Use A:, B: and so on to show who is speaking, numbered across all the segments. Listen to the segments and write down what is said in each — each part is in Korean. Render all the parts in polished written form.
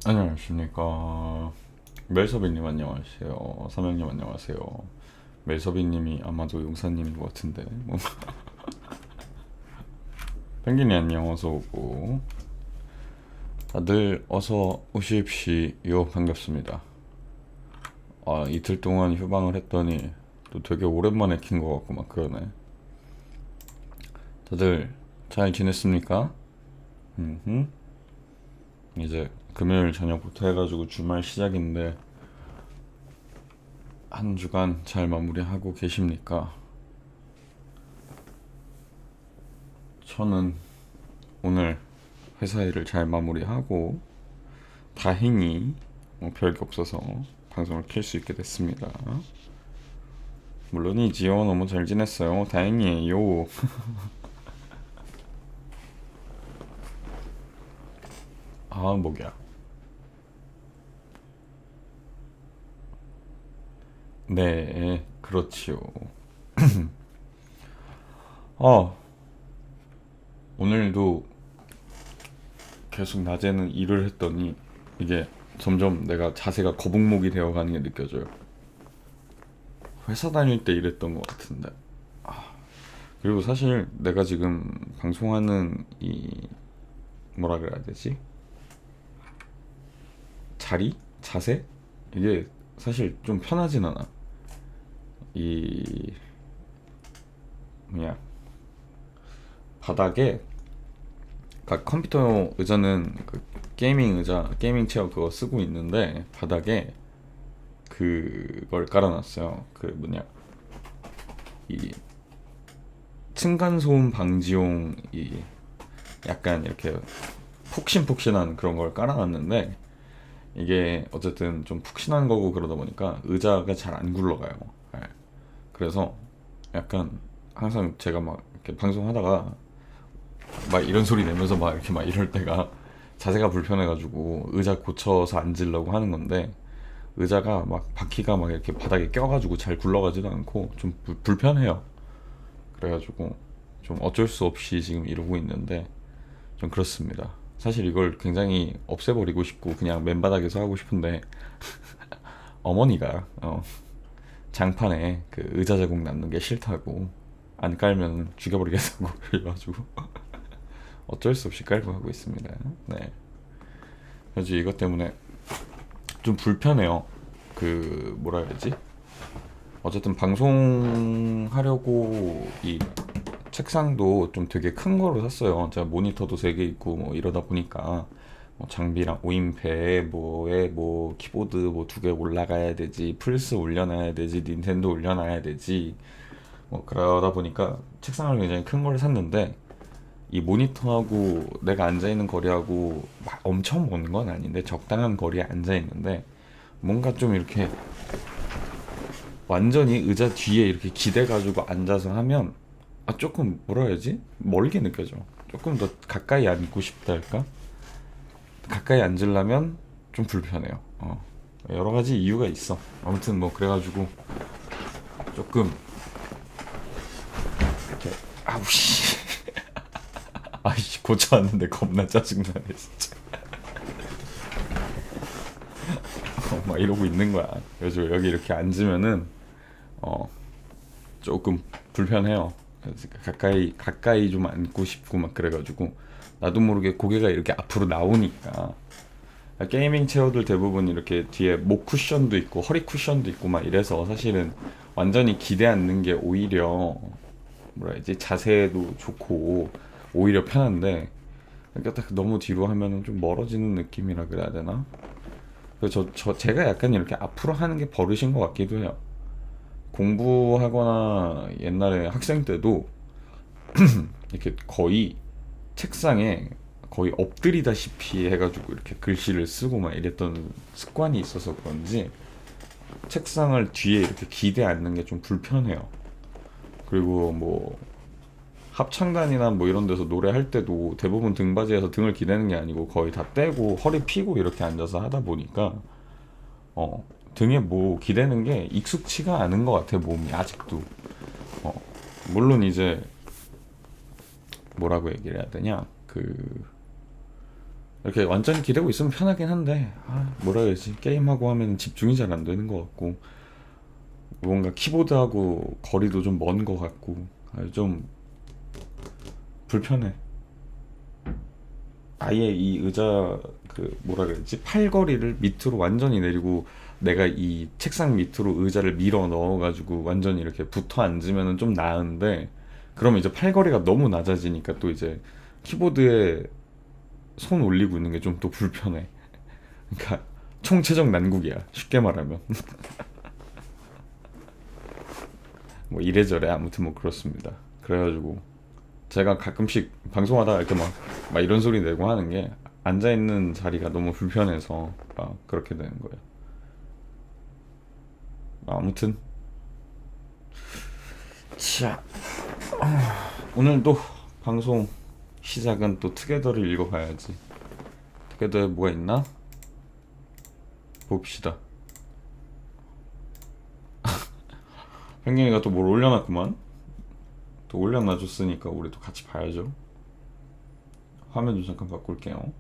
A: 안녕하십니까. 멜서비님 안녕하세요. 삼형님 안녕하세요. 멜서비님이 아마도 용사님인 것 같은데 펭귄이 안녕 어서 오고 다들 어서 오십시오. 반갑습니다. 이틀 동안 휴방을 했더니 또 되게 오랜만에 킨 것 같고 막 그러네. 다들 잘 지냈습니까? 이제 금요일 저녁부터 해가지고 주말 시작인데 한 주간 잘 마무리하고 계십니까? 저는 오늘 회사 일을 잘 마무리하고 다행히 뭐 별게 없어서 방송을 켤 수 있게 됐습니다. 물론이지요. 너무 잘 지냈어요. 다행이에요. 뭐야. 네, 그렇지요. 아, 오늘도 계속 낮에는 일을 했더니 이게 점점 내가 자세가 거북목이 되어가는 게 느껴져요. 회사 다닐 때 이랬던 것 같은데. 그리고 사실 내가 지금 방송하는 이 뭐라 그래야 되지? 자세? 이게 사실 좀 편하진 않아. 이 뭐냐 바닥에 컴퓨터 의자는 그 게이밍 의자, 게이밍 체어 그거 쓰고 있는데 바닥에 그걸 깔아놨어요. 그 뭐냐 이 층간 소음 방지용 이 약간 이렇게 폭신폭신한 그런 걸 깔아놨는데 이게 어쨌든 좀 푹신한 거고 그러다 보니까 의자가 잘 안 굴러가요. 네. 그래서 약간 항상 제가 막 이렇게 방송하다가 막 이런 소리 내면서 막 이렇게 막 이럴 때가 자세가 불편해가지고 의자 고쳐서 앉으려고 하는 건데 의자가 막 바퀴가 막 이렇게 바닥에 껴가지고 잘 굴러가지도 않고 좀 불편해요. 그래가지고 좀 어쩔 수 없이 지금 이러고 있는데 좀 그렇습니다. 사실 이걸 굉장히 없애버리고 싶고 그냥 맨바닥에서 하고 싶은데 어머니가 장판에 그 의자 자국 남는 게 싫다고 안 깔면 죽여버리겠다고 그래가지고 어쩔 수 없이 깔고 하고 있습니다. 네. 그래서 이것 때문에 좀 불편해요. 그 뭐라 해야 되지? 어쨌든 방송하려고 이 책상도 좀 되게 큰 거로 샀어요. 제가 모니터도 3개 있고 뭐 이러다 보니까 뭐 장비랑 오인패 뭐에 뭐 키보드 뭐 2개 올라가야 되지, 플스 올려놔야 되지, 닌텐도 올려놔야 되지, 뭐 그러다 보니까 책상을 굉장히 큰 걸 샀는데 이 모니터하고 내가 앉아있는 거리하고 막 엄청 먼 건 아닌데 적당한 거리에 앉아있는데 뭔가 좀 이렇게 완전히 의자 뒤에 이렇게 기대가지고 앉아서 하면 조금 뭐라 해야지? 멀게 느껴져. 조금 더 가까이 앉고 싶다 할까? 가까이 앉으려면 좀 불편해요. 여러 가지 이유가 있어. 아무튼 뭐 그래가지고 조금 이렇게 아우씨 아이씨 고쳐왔는데 겁나 짜증나네 진짜. 막 이러고 있는 거야. 그래서 여기 이렇게 앉으면은 어 조금 불편해요. 그래서 가까이 좀 앉고 싶고 막 그래가지고 나도 모르게 고개가 이렇게 앞으로 나오니까. 게이밍 체어들 대부분 이렇게 뒤에 목 쿠션도 있고 허리 쿠션도 있고 막 이래서 사실은 완전히 기대 앉는 게 오히려 뭐라 해야지 자세도 좋고 오히려 편한데, 그러니까 딱 너무 뒤로 하면은 좀 멀어지는 느낌이라 그래야 되나? 그래서 제가 약간 이렇게 앞으로 하는 게 버릇인 것 같기도 해요. 공부하거나 옛날에 학생 때도 이렇게 거의 책상에 거의 엎드리다시피 해가지고 이렇게 글씨를 쓰고 막 이랬던 습관이 있어서 그런지 책상을 뒤에 이렇게 기대 앉는 게 좀 불편해요. 그리고 뭐 합창단이나 뭐 이런 데서 노래할 때도 대부분 등받이에서 등을 기대는 게 아니고 거의 다 떼고 허리 펴고 이렇게 앉아서 하다 보니까 어 등에 뭐 기대는 게 익숙치가 않은 것 같아 몸이 아직도. 어 물론 이제 뭐라고 얘기를 해야 되냐, 이렇게 완전히 기대고 있으면 편하긴 한데 뭐라 해야지 게임하고 하면 집중이 잘 안 되는 것 같고 뭔가 키보드하고 거리도 좀 먼 것 같고 좀 불편해. 아예 이 의자 뭐라 그랬지 팔걸이를 밑으로 완전히 내리고 내가 이 책상 밑으로 의자를 밀어 넣어가지고 완전히 이렇게 붙어 앉으면 좀 나은데, 그러면 이제 팔걸이가 너무 낮아지니까 또 이제 키보드에 손 올리고 있는 게 좀 또 불편해. 그러니까 총체적 난국이야 쉽게 말하면. 뭐 이래저래 아무튼 뭐 그렇습니다. 그래가지고 제가 가끔씩 방송하다가 이렇게 막 이런 소리 내고 하는 게 앉아있는 자리가 너무 불편해서 그렇게 되는 거예요. 아무튼 자, 오늘도 방송 시작은 또 투게더를 읽어봐야지. 투게더에 뭐가 있나? 봅시다. 펭귄이가 또 뭘 올려놨구만. 또 올려놔줬으니까 우리도 같이 봐야죠. 화면 좀 잠깐 바꿀게요.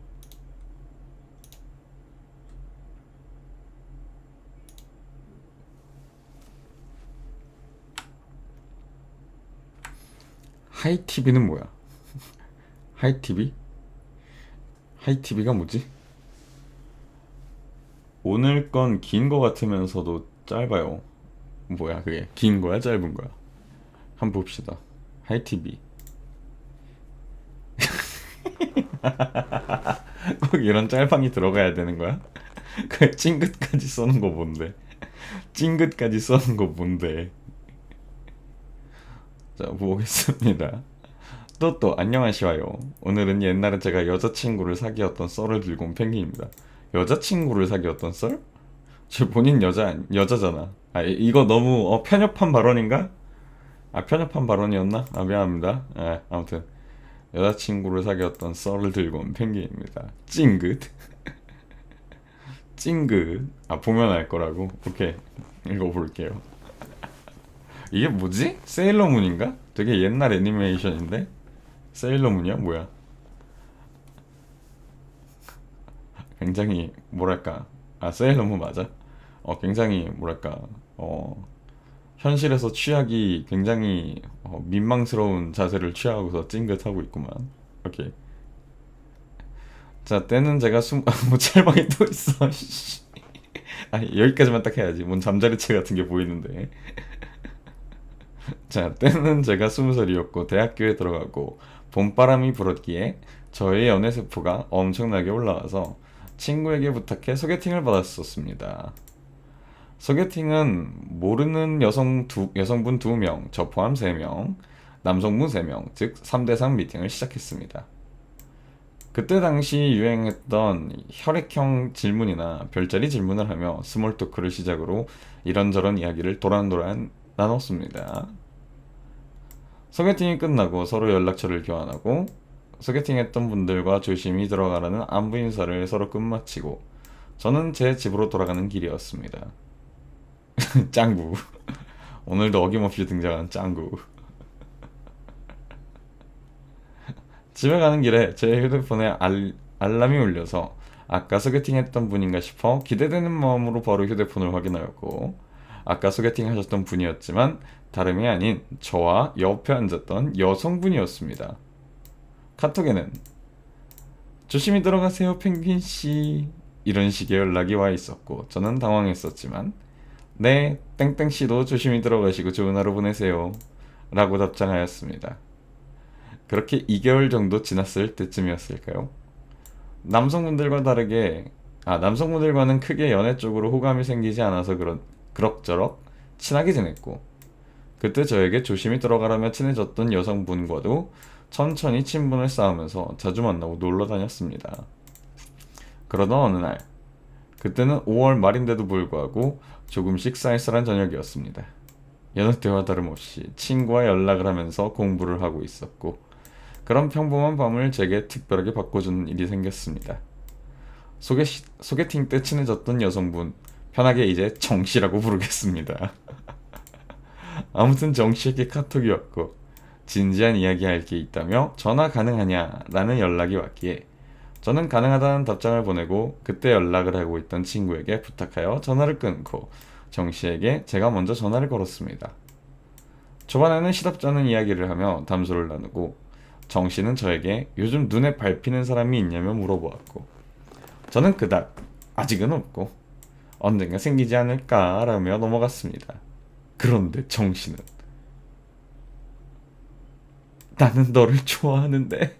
A: 하이티비는 뭐야? 하이티비? 하이티비가 뭐지? 오늘 건 긴 거 같으면서도 짧아요. 뭐야 그게? 긴 거야 짧은 거야? 한번 봅시다. 하이티비. 꼭 이런 짤방이 들어가야 되는 거야? 그 찡긋까지 써는 거 뭔데? 찡긋까지 써는 거 뭔데? 자 보겠습니다. 또 안녕하시와요. 오늘은 옛날에 제가 여자친구를 사귀었던 썰을 들고 온 펭귄입니다. 여자친구를 사귀었던 썰? 저 본인 여자잖아. 이거 너무 편협한 발언인가? 편협한 발언이었나? 미안합니다. 아무튼 여자친구를 사귀었던 썰을 들고 온 펭귄입니다. 찡긋. 찡긋. 보면 알 거라고. 오케이, 읽어볼게요. 이게 뭐지? 세일러문인가? 되게 옛날 애니메이션인데? 세일러문이야? 뭐야? 굉장히 뭐랄까, 세일러문 맞아? 굉장히 뭐랄까, 현실에서 취하기 굉장히 민망스러운 자세를 취하고서 찡긋하고 있구만. 오케이. 자, 때는 제가 뭐 짤방이 또 있어. 씨. 여기까지만 딱 해야지. 뭔 잠자리채 같은 게 보이는데. 자, 때는 제가 20살이었고 대학교에 들어가고 봄바람이 불었기에 저의 연애 세포가 엄청나게 올라와서 친구에게 부탁해 소개팅을 받았었습니다. 소개팅은 모르는 여성분 2명, 저 포함 3명, 남성분 3명, 즉 3대3 미팅을 시작했습니다. 그때 당시 유행했던 혈액형 질문이나 별자리 질문을 하며 스몰 토크를 시작으로 이런저런 이야기를 도란도란 나눴습니다. 소개팅이 끝나고 서로 연락처를 교환하고 소개팅했던 분들과 조심히 들어가라는 안부 인사를 서로 끝마치고 저는 제 집으로 돌아가는 길이었습니다. 짱구. 오늘도 어김없이 등장한 짱구. 집에 가는 길에 제 휴대폰에 알람이 울려서 아까 소개팅했던 분인가 싶어 기대되는 마음으로 바로 휴대폰을 확인하였고, 아까 소개팅 하셨던 분이었지만 다름이 아닌 저와 옆에 앉았던 여성분이었습니다. 카톡에는 조심히 들어가세요 펭귄씨, 이런 식의 연락이 와 있었고 저는 당황했었지만 네 땡땡씨도 조심히 들어가시고 좋은 하루 보내세요 라고 답장하였습니다. 그렇게 2개월 정도 지났을 때쯤이었을까요? 남성분들과 다르게 남성분들과는 크게 연애 쪽으로 호감이 생기지 않아서 그럭저럭 친하게 지냈고, 그때 저에게 조심히 들어가라며 친해졌던 여성분과도 천천히 친분을 쌓으면서 자주 만나고 놀러 다녔습니다. 그러던 어느 날, 그때는 5월 말인데도 불구하고 조금씩 쌀쌀한 저녁이었습니다. 여느 때와 다름없이 친구와 연락을 하면서 공부를 하고 있었고, 그런 평범한 밤을 제게 특별하게 바꿔주는 일이 생겼습니다. 소개팅 때 친해졌던 여성분, 편하게 이제 정씨라고 부르겠습니다. 아무튼 정씨에게 카톡이 왔고 진지한 이야기할 게 있다며 전화 가능하냐 라는 연락이 왔기에 저는 가능하다는 답장을 보내고, 그때 연락을 하고 있던 친구에게 부탁하여 전화를 끊고 정씨에게 제가 먼저 전화를 걸었습니다. 초반에는 시답잖은 이야기를 하며 담소를 나누고, 정씨는 저에게 요즘 눈에 밟히는 사람이 있냐며 물어보았고, 저는 그닥 아직은 없고 언젠가 생기지 않을까라며 넘어갔습니다. 그런데 정씨는 나는 너를 좋아하는데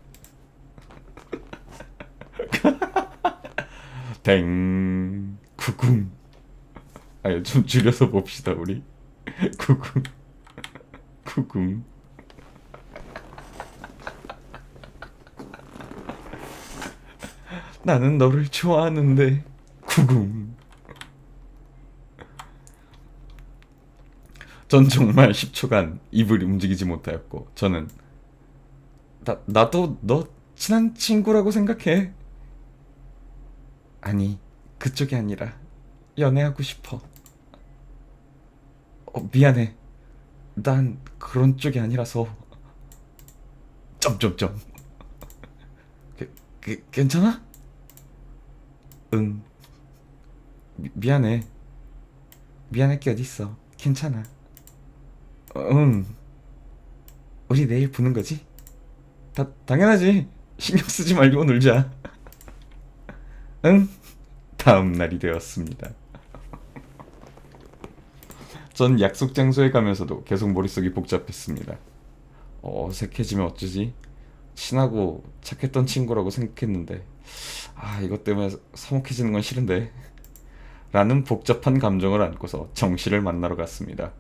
A: 댕 구궁. 아유, 좀 줄여서 봅시다 우리. 구궁 구궁. 나는 너를 좋아하는데 구궁. 전 정말 10초간 입을 움직이지 못하였고, 저는 나도 너 친한 친구라고 생각해. 아니, 그쪽이 아니라 연애하고 싶어. 미안해. 난 그런 쪽이 아니라서. 점점점. 괜찮아? 응. 미안해. 미안할 게 어딨어. 괜찮아. 응. 우리 내일 보는 거지? 당연하지. 신경 쓰지 말고 놀자. 응. 다음 날이 되었습니다. 전 약속 장소에 가면서도 계속 머릿속이 복잡했습니다. 어색해지면 어쩌지? 친하고 착했던 친구라고 생각했는데, 이것 때문에 서먹해지는 건 싫은데 라는 복잡한 감정을 안고서 정씨를 만나러 갔습니다.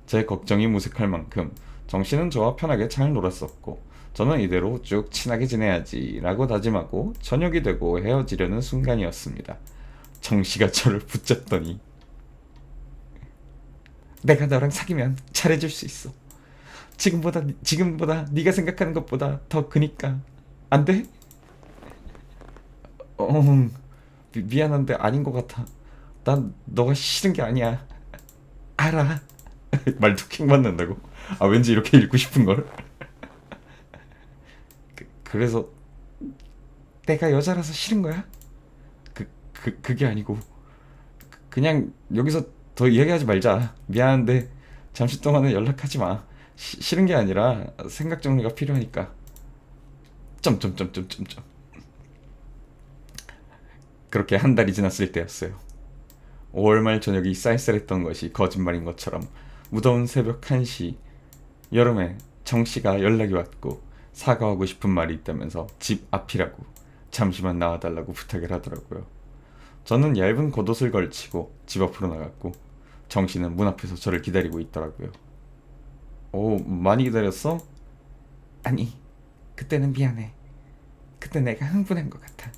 A: 제 걱정이 무색할 만큼 정씨는 저와 편하게 잘 놀았었고, 저는 이대로 쭉 친하게 지내야지 라고 다짐하고 저녁이 되고 헤어지려는 순간이었습니다. 정씨가 저를 붙잡더니 내가 너랑 사귀면 잘해줄 수 있어. 지금보다 네가 생각하는 것보다 더 크니까 안 돼? 미안한데 아닌 것 같아. 난 너가 싫은 게 아니야. 알아. 말도 킹 받는다고? 왠지 이렇게 읽고 싶은 걸. 그래서 내가 여자라서 싫은 거야? 그게 아니고 그냥 여기서 더 이야기하지 말자. 미안한데 잠시 동안은 연락하지 마. 싫은 게 아니라 생각 정리가 필요하니까. 점점점점점점. 그렇게 한 달이 지났을 때였어요. 5월 말 저녁이 쌀쌀했던 것이 거짓말인 것처럼 무더운 새벽 1시, 여름에 정씨가 연락이 왔고 사과하고 싶은 말이 있다면서 집 앞이라고 잠시만 나와달라고 부탁을 하더라고요. 저는 얇은 겉옷을 걸치고 집 앞으로 나갔고, 정씨는 문 앞에서 저를 기다리고 있더라고요. 오, 많이 기다렸어? 아니, 그때는 미안해. 그때 내가 흥분한 것 같아.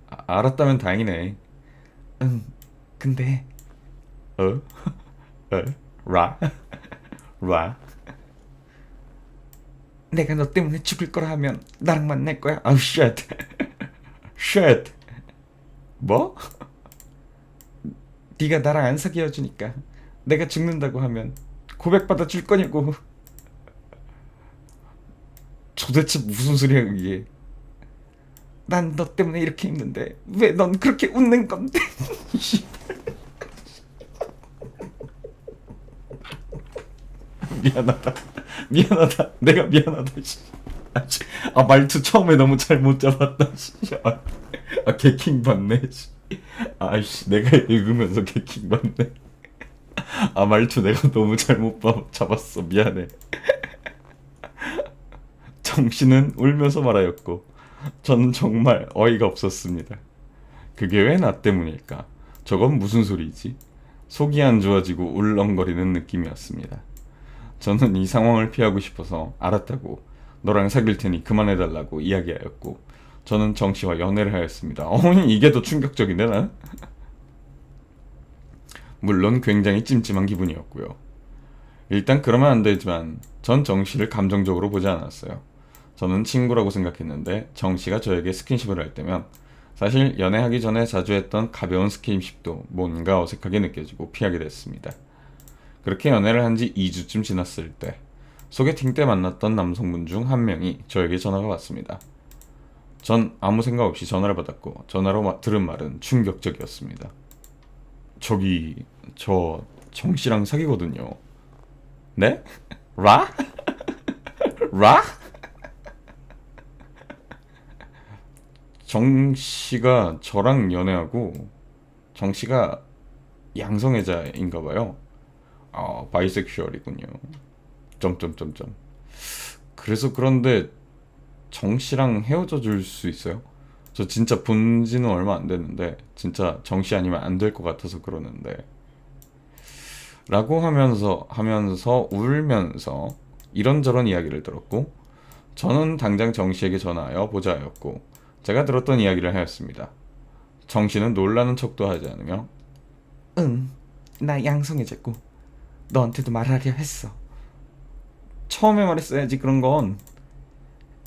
A: 알았다면 다행이네. 응, 근데 어? 어? 라? 라? 내가 너 때문에 죽을 거라 하면 나랑 만날 거야? 아우 쉣. 쉣. 뭐? 네가 나랑 안 사귀어 주니까 내가 죽는다고 하면 고백받아 줄 거냐고. 도대체 무슨 소리야 그게. 난 너 때문에 이렇게 힘든데 왜 넌 그렇게 웃는 건데. 미안하다. 미안하다. 내가 미안하다. 씨. 말투 처음에 너무 잘못 잡았다. 씨. 개킹 받네. 씨. 아이씨, 내가 읽으면서 개킹 받네. 말투 내가 너무 잘못 잡았어. 미안해. 정씨는 울면서 말하였고 저는 정말 어이가 없었습니다. 그게 왜 나 때문일까? 저건 무슨 소리지? 속이 안 좋아지고 울렁거리는 느낌이었습니다. 저는 이 상황을 피하고 싶어서 알았다고 너랑 사귈 테니 그만해달라고 이야기하였고 저는 정씨와 연애를 하였습니다. 이게 더 충격적인데 난? 물론 굉장히 찜찜한 기분이었고요. 일단 그러면 안 되지만 전 정씨를 감정적으로 보지 않았어요. 저는 친구라고 생각했는데 정씨가 저에게 스킨십을 할 때면 사실 연애하기 전에 자주 했던 가벼운 스킨십도 뭔가 어색하게 느껴지고 피하게 됐습니다. 그렇게 연애를 한 지 2주쯤 지났을 때 소개팅 때 만났던 남성분 중 한 명이 저에게 전화가 왔습니다. 전 아무 생각 없이 전화를 받았고 전화로 들은 말은 충격적이었습니다. 저기 저 정씨랑 사귀거든요. 네? 라? 라? 정씨가 저랑 연애하고 정씨가 양성애자인가 봐요. 바이섹슈얼이군요. 점점점점. 그래서 그런데 정씨랑 헤어져 줄 수 있어요? 저 진짜 본 지는 얼마 안 됐는데 진짜 정씨 아니면 안 될 것 같아서 그러는데 라고 하면서 울면서 이런저런 이야기를 들었고 저는 당장 정씨에게 전화하여 보자하였고 제가 들었던 이야기를 하였습니다. 정씨는 놀라는 척도 하지 않으며 응, 나 양성애자고 너한테도 말하려 했어. 처음에 말했어야지 그런 건.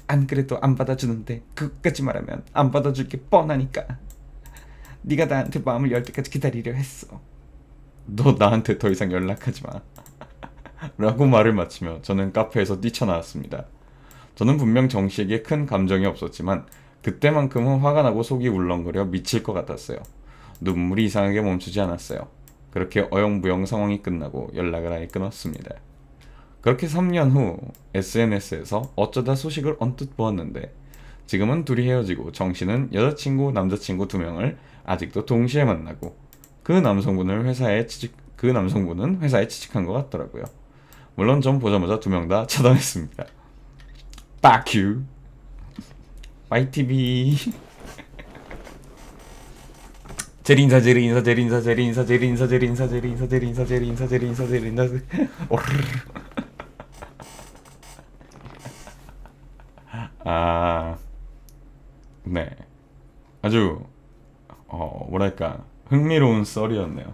A: 안 그래도 안 받아주는데 그것까지 말하면 안 받아줄 게 뻔하니까. 네가 나한테 마음을 열 때까지 기다리려 했어. 너 나한테 더 이상 연락하지 마. 라고 말을 마치며 저는 카페에서 뛰쳐나왔습니다. 저는 분명 정씨에게 큰 감정이 없었지만 그때만큼은 화가 나고 속이 울렁거려 미칠 것 같았어요. 눈물이 이상하게 멈추지 않았어요. 그렇게 어영부영 상황이 끝나고 연락을 아예 끊었습니다. 그렇게 3년 후 SNS에서 어쩌다 소식을 언뜻 보았는데 지금은 둘이 헤어지고 정씨는 여자친구, 남자친구 2명을 아직도 동시에 만나고 그 남성분은 회사에 취직한 것 같더라고요. 물론 전 보자마자 2명 다 차단했습니다. Fuck you. YTV. 제린사 네. 아주 뭐랄까 흥미로운 썰이었네요.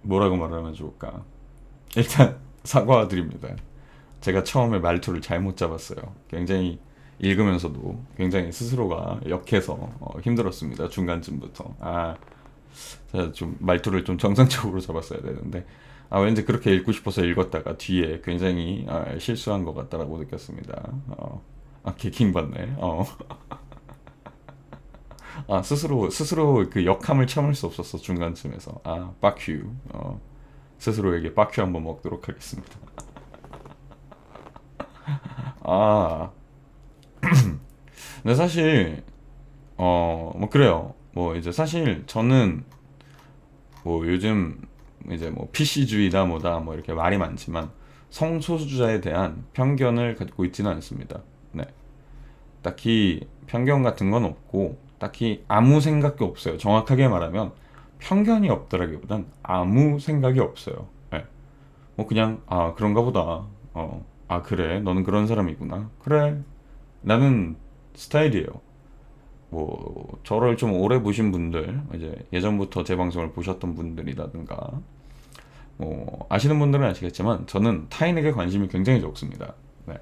A: 뭐라고 말하면 좋을까? 일단 사과드립니다. 제가 처음에 말투를 잘못 잡았어요. 굉장히 읽으면서도 굉장히 스스로가 역해서 힘들었습니다. 중간쯤부터. 제가 좀 말투를 좀 정상적으로 잡았어야 되는데 왠지 그렇게 읽고 싶어서 읽었다가 뒤에 굉장히 실수한 것 같다라고 느꼈습니다. 개킹 받네. 스스로 그 역함을 참을 수 없었어. 중간쯤에서 빡큐. 스스로에게 빡큐 한번 먹도록 하겠습니다. 근데 사실 뭐 그래요. 뭐 이제 사실 저는 뭐 요즘 이제 뭐 PC주의다 뭐다 뭐 이렇게 말이 많지만 성소수자에 대한 편견을 갖고 있지는 않습니다. 네. 딱히 편견 같은 건 없고 딱히 아무 생각이 없어요. 정확하게 말하면 편견이 없더라기보단 아무 생각이 없어요. 네. 뭐 그냥 그런가 보다. 그래 너는 그런 사람이구나. 그래 나는 스타일이에요. 뭐 저를 좀 오래 보신 분들, 이제 예전부터 제 방송을 보셨던 분들이라든가 뭐 아시는 분들은 아시겠지만 저는 타인에게 관심이 굉장히 적습니다. 네.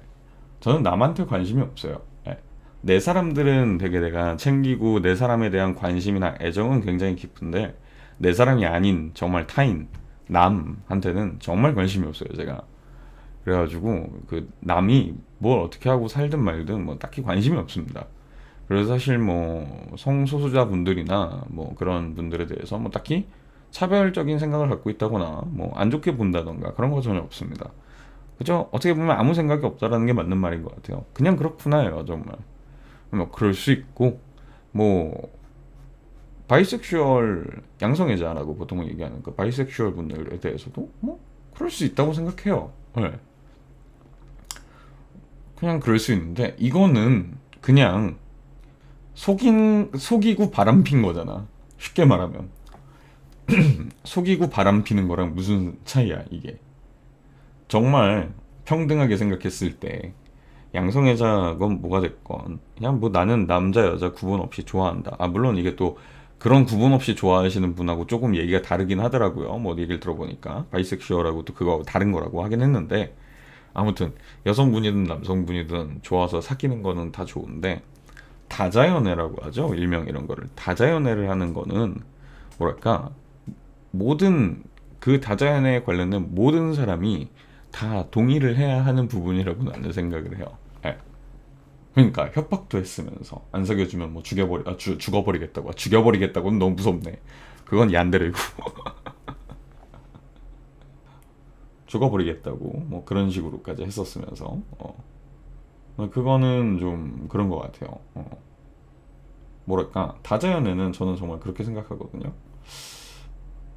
A: 저는 남한테 관심이 없어요. 네. 내 사람들은 되게 내가 챙기고 내 사람에 대한 관심이나 애정은 굉장히 깊은데 내 사람이 아닌 정말 타인 남한테는 정말 관심이 없어요. 제가 그래가지고 그 남이 뭘 어떻게 하고 살든 말든 뭐 딱히 관심이 없습니다. 그래서 사실 뭐 성소수자 분들이나 뭐 그런 분들에 대해서 뭐 딱히 차별적인 생각을 갖고 있다거나 뭐 안 좋게 본다던가 그런 거 전혀 없습니다. 그죠? 어떻게 보면 아무 생각이 없다라는 게 맞는 말인 것 같아요. 그냥 그렇구나요, 정말. 뭐 그럴 수 있고 뭐 바이섹슈얼 양성애자라고 보통 얘기하는 그 바이섹슈얼 분들에 대해서도 뭐 그럴 수 있다고 생각해요. 네. 그냥 그럴 수 있는데 이거는 그냥 속이고 바람핀 거잖아. 쉽게 말하면 속이고 바람피는 거랑 무슨 차이야 이게. 정말 평등하게 생각했을 때 양성애자건 뭐가 됐건 그냥 뭐 나는 남자 여자 구분 없이 좋아한다. 아 물론 이게 또 그런 구분 없이 좋아하시는 분하고 조금 얘기가 다르긴 하더라고요. 뭐 얘기를 들어보니까 바이섹슈얼하고 또 그거 다른 거라고 하긴 했는데 아무튼 여성분이든 남성분이든 좋아서 사귀는 거는 다 좋은데 다자연애라고 하죠. 일명 이런 거를 다자연애를 하는 거는 뭐랄까 모든 그 다자연애에 관련된 모든 사람이 다 동의를 해야 하는 부분이라고 나는 생각을 해요. 예. 그러니까 협박도 했으면서 안 사귀어주면 뭐 죽어버리겠다고 죽여버리겠다고는 너무 무섭네. 그건 얀데레고 죽어버리겠다고 뭐 그런 식으로까지 했었으면서 그거는 좀 그런 것 같아요. 뭐랄까 다자연애는 저는 정말 그렇게 생각하거든요.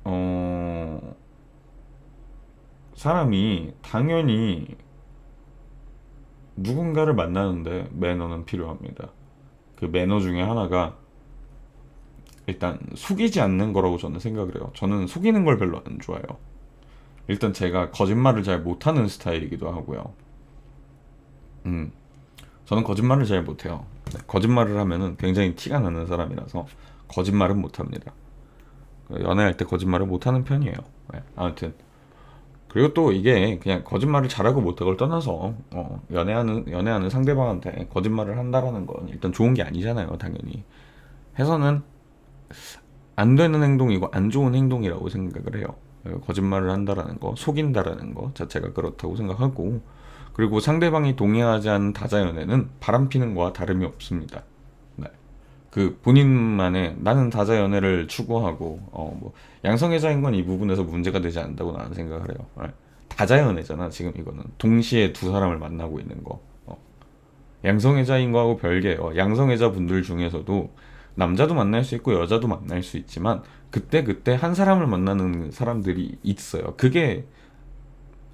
A: 어 사람이 당연히 누군가를 만나는데 매너는 필요합니다. 그 매너 중에 하나가 일단 속이지 않는 거라고 저는 생각을 해요. 저는 속이는 걸 별로 안 좋아해요. 일단 제가 거짓말을 잘 못하는 스타일이기도 하고요. 음, 저는 거짓말을 잘 못해요. 네, 거짓말을 하면은 굉장히 티가 나는 사람이라서 거짓말은 못합니다. 연애할 때 거짓말을 못하는 편이에요. 네, 아무튼 그리고 또 이게 그냥 거짓말을 잘하고 못하고를 떠나서 연애하는 상대방한테 거짓말을 한다라는 건 일단 좋은 게 아니잖아요, 당연히. 해서는 안 되는 행동이고 안 좋은 행동이라고 생각을 해요. 거짓말을 한다라는 거, 속인다라는 거 자체가 그렇다고 생각하고, 그리고 상대방이 동의하지 않는 다자연애는 바람피는 거와 다름이 없습니다. 네. 그 본인만의 나는 다자연애를 추구하고 뭐 양성애자인 건 이 부분에서 문제가 되지 않는다고 나는 생각을 해요. 네. 다자연애잖아 지금 이거는 동시에 두 사람을 만나고 있는 거. 양성애자인 거하고 별개예요. 양성애자 분들 중에서도 남자도 만날 수 있고 여자도 만날 수 있지만 그때 한 사람을 만나는 사람들이 있어요. 그게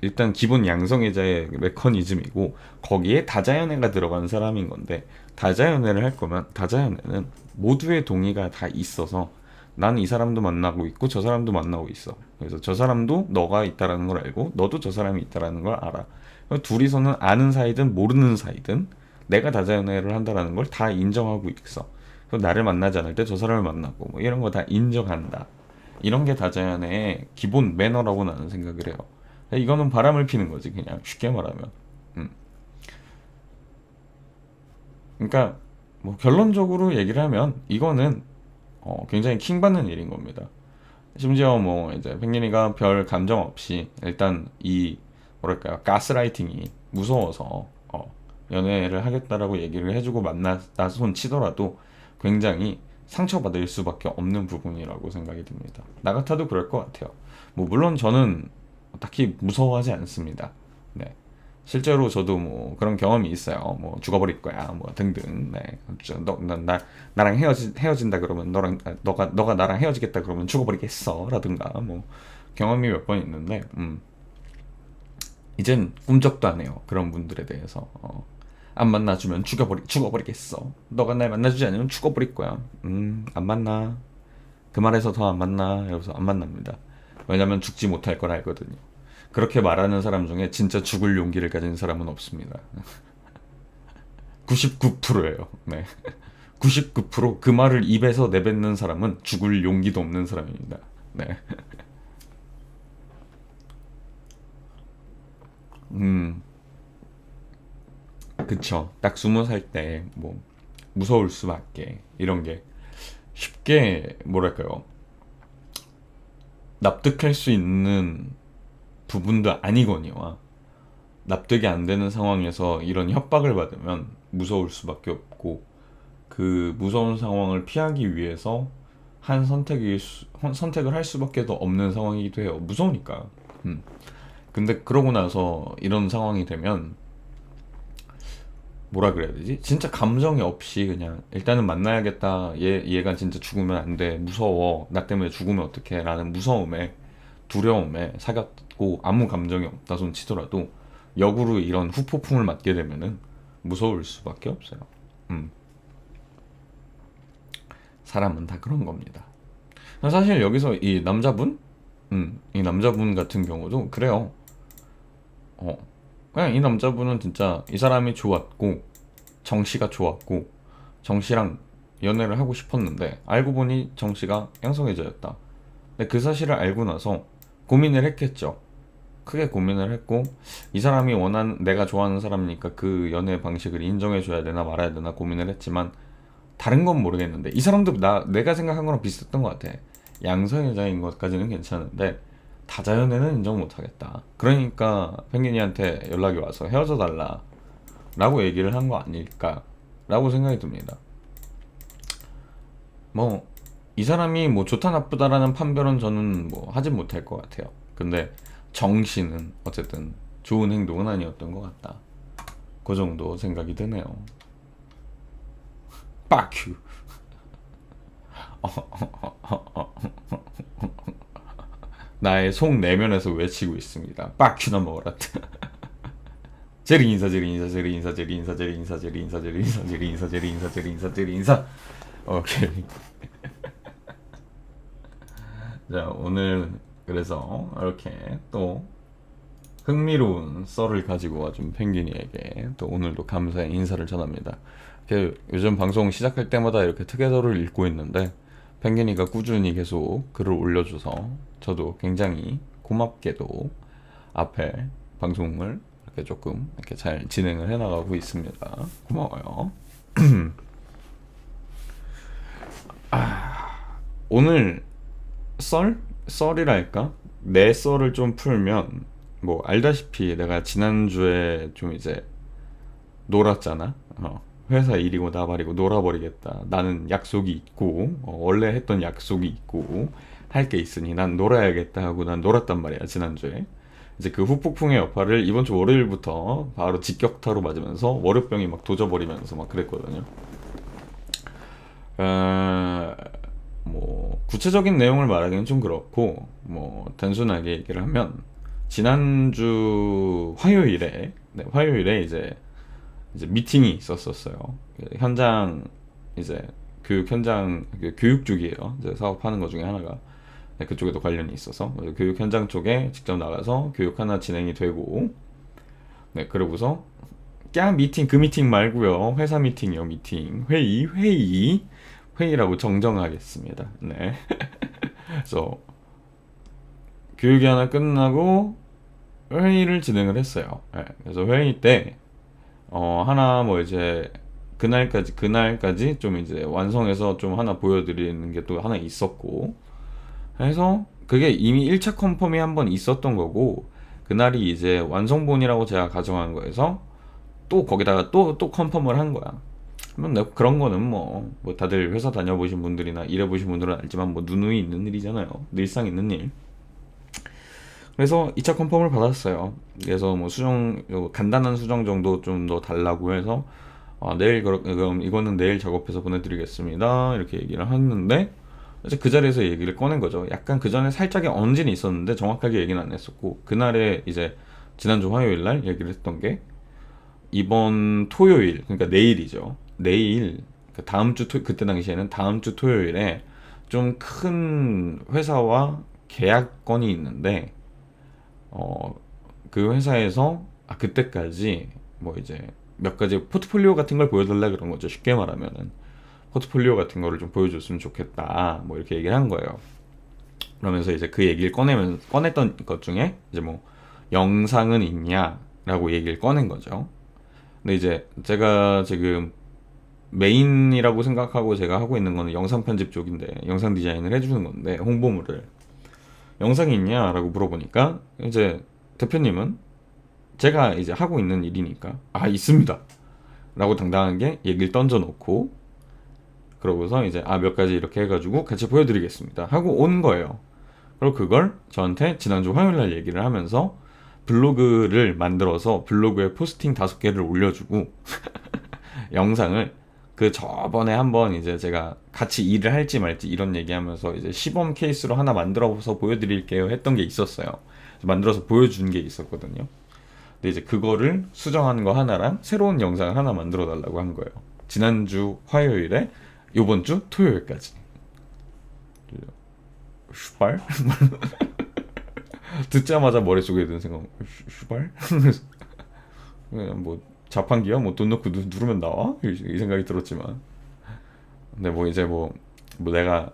A: 일단 기본 양성애자의 메커니즘이고 거기에 다자연애가 들어간 사람인 건데 다자연애를 할 거면 다자연애는 모두의 동의가 다 있어서 나는 이 사람도 만나고 있고 저 사람도 만나고 있어. 그래서 저 사람도 너가 있다라는 걸 알고 너도 저 사람이 있다라는 걸 알아. 둘이서는 아는 사이든 모르는 사이든 내가 다자연애를 한다라는 걸 다 인정하고 있어. 그리고 나를 만나지 않을 때 저 사람을 만나고 뭐 이런 거 다 인정한다. 이런 게 다자연애의 기본 매너라고 나는 생각을 해요. 이거는 바람을 피는 거지 그냥 쉽게 말하면. 음. 그러니까 뭐 결론적으로 얘기를 하면 이거는 굉장히 킹받는 일인 겁니다. 심지어 뭐 이제 펭귄이가 별 감정 없이 일단 이 뭐랄까요 가스라이팅이 무서워서 연애를 하겠다라고 얘기를 해주고 만나다 손 치더라도 굉장히 상처받을 수밖에 없는 부분이라고 생각이 듭니다. 나 같아도 그럴 것 같아요. 뭐 물론 저는 딱히 무서워하지 않습니다. 네. 실제로 저도 뭐 그런 경험이 있어요. 뭐 죽어버릴 거야, 뭐 등등. 네. 나랑 헤어진다 그러면 너가 나랑 헤어지겠다 그러면 죽어버리겠어라든가 뭐 경험이 몇 번 있는데, 이젠 꿈쩍도 안 해요. 그런 분들에 대해서. 안 만나주면 죽어버리겠어. 너가 날 만나주지 않으면 죽어버릴 거야. 안 만나. 그 말에서 더 안 만나. 이러면서 안 만납니다. 왜냐면 죽지 못할 걸 알거든요. 그렇게 말하는 사람 중에 진짜 죽을 용기를 가진 사람은 없습니다. 99%예요. 네. 99%그 말을 입에서 내뱉는 사람은 죽을 용기도 없는 사람입니다. 네. 음, 그쵸. 딱 20살 때 뭐 무서울 수밖에 이런 게 쉽게 뭐랄까요 납득할 수 있는 부분도 아니거니와 납득이 안 되는 상황에서 이런 협박을 받으면 무서울 수밖에 없고, 그 무서운 상황을 피하기 위해서 선택을 할 수밖에 더 없는 상황이기도 해요. 무서우니까. 음. 근데 그러고 나서 이런 상황이 되면 뭐라 그래야 되지? 진짜 감정이 없이 그냥 일단은 만나야겠다. 얘가 진짜 죽으면 안 돼. 무서워. 나 때문에 죽으면 어떡해. 라는 무서움에, 두려움에 사겼고 아무 감정이 없다 손 치더라도 역으로 이런 후폭풍을 맞게 되면은 무서울 수밖에 없어요. 음. 사람은 다 그런 겁니다. 사실 여기서 이 남자분 같은 경우도 그래요. 어, 그냥 이 남자분은 진짜 이 사람이 좋았고, 정씨가 좋았고, 정씨랑 연애를 하고 싶었는데, 알고 보니 정씨가 양성애자였다. 근데 그 사실을 알고 나서 고민을 했겠죠. 크게 고민을 했고, 이 사람이 내가 좋아하는 사람이니까 그 연애 방식을 인정해줘야 되나 말아야 되나 고민을 했지만, 다른 건 모르겠는데, 이 사람도 내가 생각한 거랑 비슷했던 것 같아. 양성애자인 것까지는 괜찮은데, 다자연애는 인정 못하겠다. 그러니까 펭귄이한테 연락이 와서 헤어져 달라 라고 얘기를 한 거 아닐까 라고 생각이 듭니다. 뭐 이 사람이 뭐 좋다 나쁘다라는 판별은 저는 뭐 하진 못할 것 같아요. 근데 정씨는 어쨌든 좋은 행동은 아니었던 것 같다. 그 정도 생각이 드네요. 빠큐. 나의 속 내면에서 외치고 있습니다. 빠큐나 먹어라. 제리 인사, 제리 인사, 제리 인사, 제리 인사, 제리 인사, 제리 인사, 제리 인사, 제리 인사, 제리 인사, 제리 인사, 제리 인사. 오케이. 자, 오늘 그래서 이렇게 또 흥미로운 썰을 가지고 와준 펭귄이에게 또 오늘도 감사의 인사를 전합니다. 요즘 방송 시작할 때마다 이렇게 특혜서를 읽고 있는데 펭귄이가 꾸준히 계속 글을 올려줘서 저도 굉장히 고맙게도 앞에 방송을 이렇게 조금 이렇게 잘 진행을 해나가고 있습니다. 고마워요. 오늘 썰이랄까? 내 썰을 좀 풀면 뭐 알다시피 내가 지난주에 좀 이제 놀았잖아. 회사 일이고 나발이고 놀아버리겠다. 나는 약속이 있고 원래 했던 약속이 있고 할 게 있으니 난 놀아야겠다 하고 난 놀았단 말이야 지난주에. 이제 그 후폭풍의 여파를 이번 주 월요일부터 바로 직격타로 맞으면서 월요병이 막 도져버리면서 막 그랬거든요. 뭐 구체적인 내용을 말하기는 좀 그렇고 뭐 단순하게 얘기를 하면 지난주 화요일에 이제 미팅이 있었어요. 현장 이제 교육 현장 교육 쪽이에요. 이제 사업하는 것 중에 하나가 그쪽에도 관련이 있어서 교육 현장 쪽에 직접 나가서 교육 하나 진행이 되고, 네 그러고서 미팅 그 미팅 말고요, 회사 미팅이요. 미팅 회의라고 정정하겠습니다. 네. 그래서 교육이 하나 끝나고 회의를 진행을 했어요. 네. 그래서 회의 때 하나 뭐 이제 그날까지 좀 이제 완성해서 좀 하나 보여드리는 게 또 하나 있었고 해서 그게 이미 1차 컨펌이 한 번 있었던 거고, 그날이 이제 완성본이라고 제가 가정한 거에서 또 거기다가 또 컨펌을 한 거야. 그런 거는 뭐 다들 회사 다녀보신 분들이나 일해보신 분들은 알지만 뭐 누누이 있는 일이잖아요. 늘상 있는 일. 그래서 2차 컨펌을 받았어요. 그래서 뭐 간단한 수정 정도 좀 더 달라고 해서 내일 그럼 이거는 내일 작업해서 보내드리겠습니다. 이렇게 얘기를 했는데 이제 그 자리에서 얘기를 꺼낸 거죠. 약간 그 전에 살짝의 언질이 있었는데 정확하게 얘기는 안 했었고, 그날에 이제 지난주 화요일 날 얘기를 했던 게 이번 토요일, 그러니까 내일이죠. 내일 다음 주 그때 당시에는 다음 주 토요일에 좀 큰 회사와 계약건이 있는데 그 회사에서 그때까지 뭐 이제 몇 가지 포트폴리오 같은 걸 보여달라 그런 거죠. 쉽게 말하면은 포트폴리오 같은 거를 좀 보여줬으면 좋겠다. 뭐 이렇게 얘기를 한 거예요. 그러면서 이제 그 얘기를 꺼냈던 것 중에 이제 뭐 영상은 있냐라고 얘기를 꺼낸 거죠. 근데 이제 제가 지금 메인이라고 생각하고 제가 하고 있는 거는 영상 편집 쪽인데, 영상 디자인을 해주는 건데, 홍보물을 영상이 있냐라고 물어보니까 이제 대표님은 제가 이제 하고 있는 일이니까 있습니다 라고 당당하게 얘기를 던져놓고, 그러고서 이제 몇 가지 이렇게 해가지고 같이 보여드리겠습니다 하고 온 거예요. 그리고 그걸 저한테 지난주 화요일날 얘기를 하면서 블로그를 만들어서 블로그에 포스팅 5개를 올려주고 영상을, 그 저번에 한번 이제 제가 같이 일을 할지 말지 이런 얘기하면서 이제 시범 케이스로 하나 만들어서 보여드릴게요 했던 게 있었어요. 만들어서 보여준 게 있었거든요. 근데 이제 그거를 수정하는 거 하나랑 새로운 영상을 하나 만들어 달라고 한 거예요. 지난주 화요일에 요번 주 토요일까지. 슈발? 듣자마자 머릿속에 드는 생각, 슈발? 그냥 뭐 자판기야? 뭐 돈 넣고 누르면 나와? 이 생각이 들었지만, 근데 뭐 이제 뭐 내가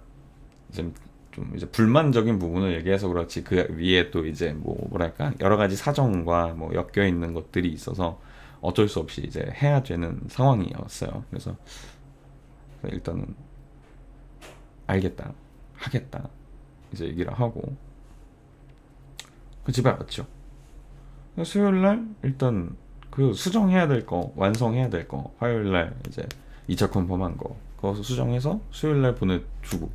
A: 이제 좀 이제 불만적인 부분을 얘기해서 그렇지, 그 위에 또 이제 뭐랄까 여러 가지 사정과 뭐 엮여 있는 것들이 있어서 어쩔 수 없이 이제 해야 되는 상황이었어요. 그래서 일단은 알겠다, 하겠다 이제 얘기를 하고 그 집에 왔죠. 수요일날 일단 그 수정해야 될 거, 완성해야 될 거, 화요일날 이제 2차 컨펌한 거 그거 수정해서 수요일날 보내주고,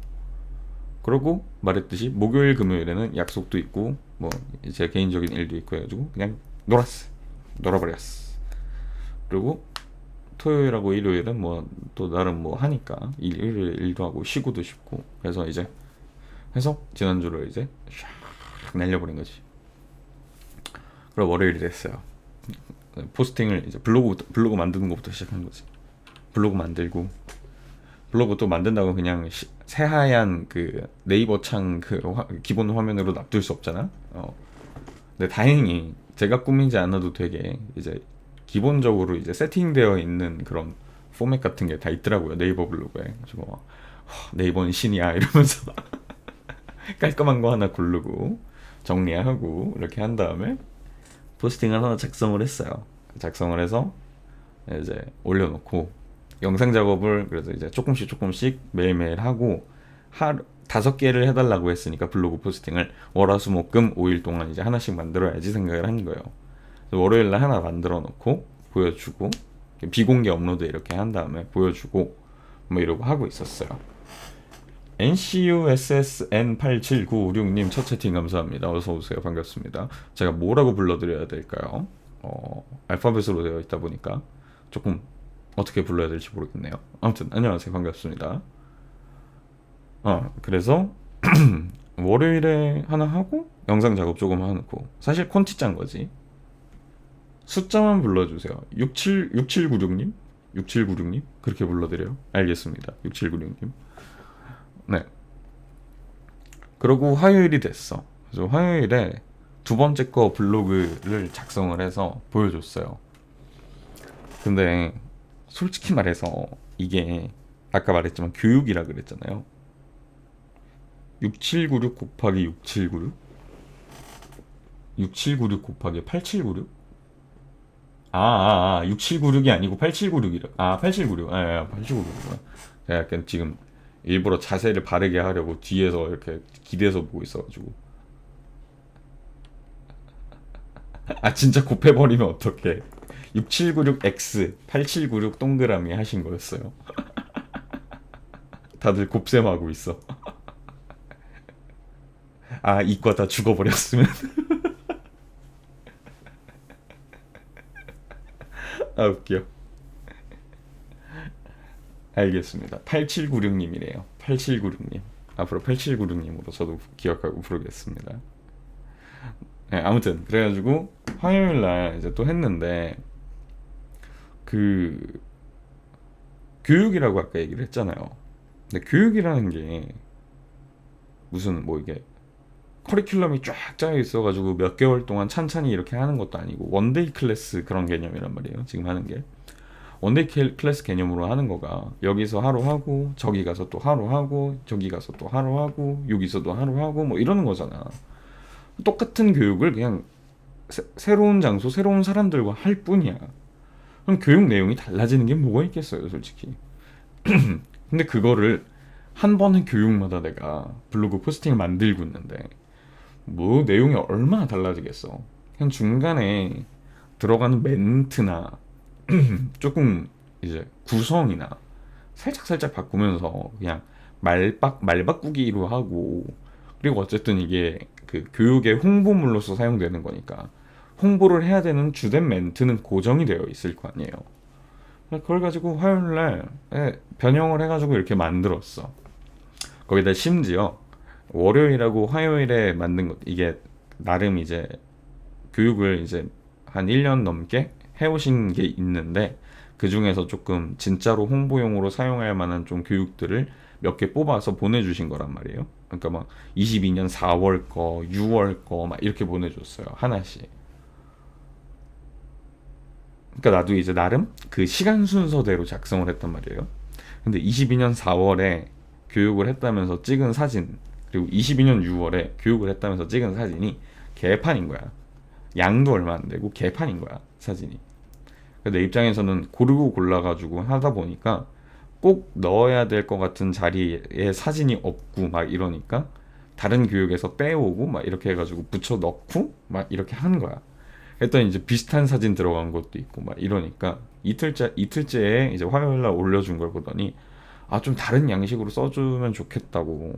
A: 그러고 말했듯이 목요일 금요일에는 약속도 있고 뭐 제 개인적인 일도 있고 해가지고 그냥 놀아버렸어. 그리고 토요일하고 일요일은 뭐 또 나름 뭐 하니까 일요일 일도 하고 쉬고도 싶고, 그래서 이제 해서 지난주를 이제 샥 날려버린 거지. 그리고 월요일이 됐어요. 포스팅을 이제 블로그 만드는 것부터 시작한 거지. 블로그 만들고, 블로그 또 만든다고 그냥 새하얀 그 네이버 창 그 기본 화면으로 놔둘 수 없잖아. 근데 다행히 제가 꾸미지 않아도 되게 이제 기본적으로 이제 세팅되어 있는 그런 포맷 같은 게 다 있더라고요, 네이버 블로그에. 그래서 네이버는 신이야 이러면서 깔끔한 거 하나 고르고 정리하고 이렇게 한 다음에 포스팅을 하나 작성을 했어요. 작성을 해서 이제 올려놓고 영상 작업을 그래서 이제 조금씩 매일매일 하고, 하루 5개를 해달라고 했으니까 블로그 포스팅을 월화수목금 5일 동안 이제 하나씩 만들어야지 생각을 한 거예요. 월요일날 하나 만들어 놓고 보여주고, 비공개 업로드 이렇게 한 다음에 보여주고 뭐 이러고 하고 있었어요. NCUSSN87956님 첫 채팅 감사합니다. 어서오세요. 반갑습니다. 제가 뭐라고 불러드려야 될까요? 알파벳으로 되어 있다 보니까 조금 어떻게 불러야 될지 모르겠네요. 아무튼 안녕하세요. 반갑습니다. 그래서 월요일에 하나 하고 영상 작업 조금 해놓고, 사실 콘티 짠 거지. 숫자만 불러주세요. 6796님? 6796님? 그렇게 불러드려요. 알겠습니다. 6796님. 네. 그러고 화요일이 됐어. 그래서 화요일에 두 번째 거 블로그를 작성을 해서 보여줬어요. 근데 솔직히 말해서 이게 아까 말했지만 교육이라 그랬잖아요. 6796 곱하기 6796? 6796 곱하기 8796? 6796이 아니고 8796이라. 8796. 8796. 제가 약간 지금 일부러 자세를 바르게 하려고 뒤에서 이렇게 기대서 보고 있어가지고. 진짜 곱해버리면 어떡해. 6796X 8796 동그라미 하신 거였어요. 다들 곱셈하고 있어. 이과 다 죽어버렸으면. 웃겨. 알겠습니다. 8796님이래요. 8796님. 앞으로 8796님으로 저도 기억하고 부르겠습니다. 네, 아무튼 그래가지고 화요일날 이제 또 했는데, 그 교육이라고 아까 얘기를 했잖아요. 근데 교육이라는 게 무슨 뭐 이게 커리큘럼이 쫙 짜여 있어가지고 몇 개월 동안 찬찬히 이렇게 하는 것도 아니고 원데이 클래스 그런 개념이란 말이에요. 지금 하는 게 원데이 클래스 개념으로 하는 거가 여기서 하루 하고 저기 가서 또 하루 하고 저기 가서 또 하루 하고 여기서도 하루 하고 뭐 이러는 거잖아. 똑같은 교육을 그냥 새로운 장소 새로운 사람들과 할 뿐이야. 그럼 교육 내용이 달라지는 게 뭐가 있겠어요, 솔직히. 근데 그거를 한 번의 교육마다 내가 블로그 포스팅을 만들고 있는데 뭐 내용이 얼마나 달라지겠어. 그냥 중간에 들어가는 멘트나 조금 이제 구성이나 살짝 바꾸면서 그냥 말 바꾸기로 하고, 그리고 어쨌든 이게 그 교육의 홍보물로서 사용되는 거니까 홍보를 해야 되는 주된 멘트는 고정이 되어 있을 거 아니에요. 그걸 가지고 화요일날 변형을 해가지고 이렇게 만들었어. 거기다 심지어 월요일하고 화요일에 만든 것, 이게 나름 이제 교육을 이제 한 1년 넘게 해오신 게 있는데, 그 중에서 조금 진짜로 홍보용으로 사용할 만한 좀 교육들을 몇 개 뽑아서 보내주신 거란 말이에요. 그러니까 막 22년 4월 거, 6월 거 막 이렇게 보내줬어요. 하나씩. 그러니까 나도 이제 나름 그 시간 순서대로 작성을 했단 말이에요. 근데 22년 4월에 교육을 했다면서 찍은 사진, 그리고 22년 6월에 교육을 했다면서 찍은 사진이 개판인 거야. 양도 얼마 안 되고 개판인 거야, 사진이. 내 입장에서는 고르고 골라가지고 하다 보니까 꼭 넣어야 될 것 같은 자리에 사진이 없고 막 이러니까 다른 교육에서 빼오고 막 이렇게 해가지고 붙여 넣고 막 이렇게 한 거야. 했더니 이제 비슷한 사진 들어간 것도 있고 막 이러니까 이틀째에 이제 화요일 날 올려준 걸 보더니, 아, 좀 다른 양식으로 써주면 좋겠다고.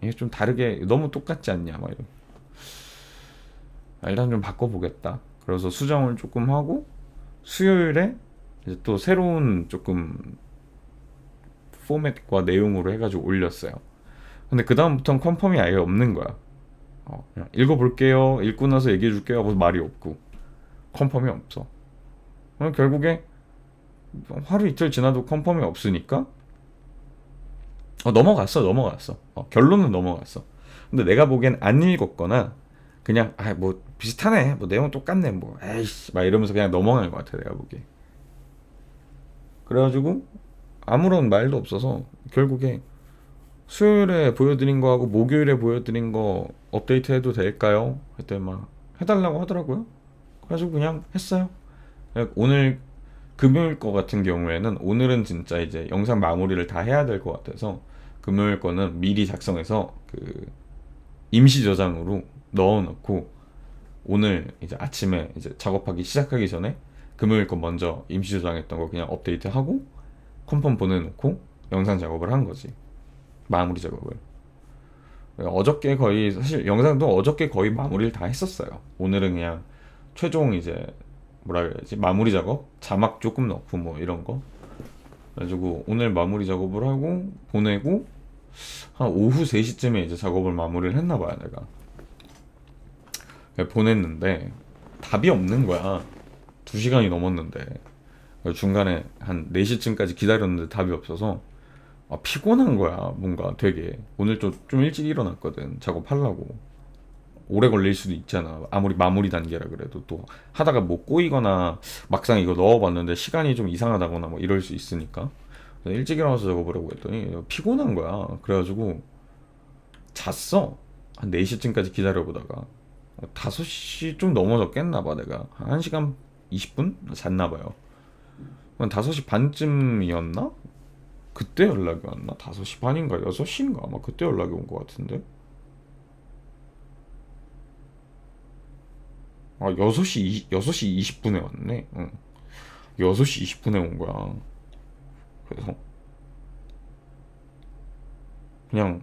A: 이게 좀 다르게 너무 똑같지 않냐 막 이러. 일단 좀 바꿔보겠다. 그래서 수정을 조금 하고 수요일에 이제 또 새로운 조금 포맷과 내용으로 해가지고 올렸어요. 근데 그 다음부터는 컨펌이 아예 없는 거야. 그냥 읽어볼게요, 읽고 나서 얘기해줄게요 하고 말이 없고 컨펌이 없어. 결국에 하루 이틀 지나도 컨펌이 없으니까 넘어갔어. 결론은 넘어갔어. 근데 내가 보기엔 안 읽었거나 그냥 뭐 비슷하네, 뭐 내용 똑같네, 뭐 에이씨 막 이러면서 그냥 넘어간 것 같아, 내가 보기에. 그래가지고 아무런 말도 없어서 결국에 수요일에 보여드린 거하고 목요일에 보여드린 거 업데이트 해도 될까요? 그때 막 해달라고 하더라고요. 그래가지고 그냥 했어요. 오늘 금요일 거 같은 경우에는, 오늘은 진짜 이제 영상 마무리를 다 해야 될 것 같아서 금요일 거는 미리 작성해서 그 임시 저장으로 넣어놓고, 오늘 이제 아침에 이제 작업하기 시작하기 전에 금요일 거 먼저 임시 저장했던 거 그냥 업데이트하고 컨펌 보내놓고 영상 작업을 한 거지. 마무리 작업을. 어저께 거의, 사실 영상도 어저께 거의 마무리를 다 했었어요. 오늘은 그냥 최종 이제 뭐라 그래야지, 마무리 작업, 자막 조금 넣고 뭐 이런 거. 그래가지고 오늘 마무리 작업을 하고 보내고 한 오후 3시쯤에 이제 작업을 마무리를 했나 봐요, 내가. 보냈는데 답이 없는 거야. 2시간이 넘었는데. 중간에 한 4시쯤까지 기다렸는데 답이 없어서 피곤한 거야. 뭔가 되게 오늘 좀 일찍 일어났거든, 작업하려고. 오래 걸릴 수도 있잖아, 아무리 마무리 단계라 그래도. 또 하다가 뭐 꼬이거나 막상 이거 넣어봤는데 시간이 좀 이상하다거나 뭐 이럴 수 있으니까 일찍 일어나서 작업을 하고 했더니 피곤한 거야. 그래가지고 잤어. 한 4시쯤까지 기다려보다가 5시 좀 넘어졌겠나봐. 내가 한 1시간 20분 잤나봐요. 5시 반쯤이었나? 그때 연락이 왔나? 5시 반인가 6시인가 아마 그때 연락이 온 것 같은데. 6시 20분에 왔네. 응. 6시 20분에 온 거야. 그래서 그냥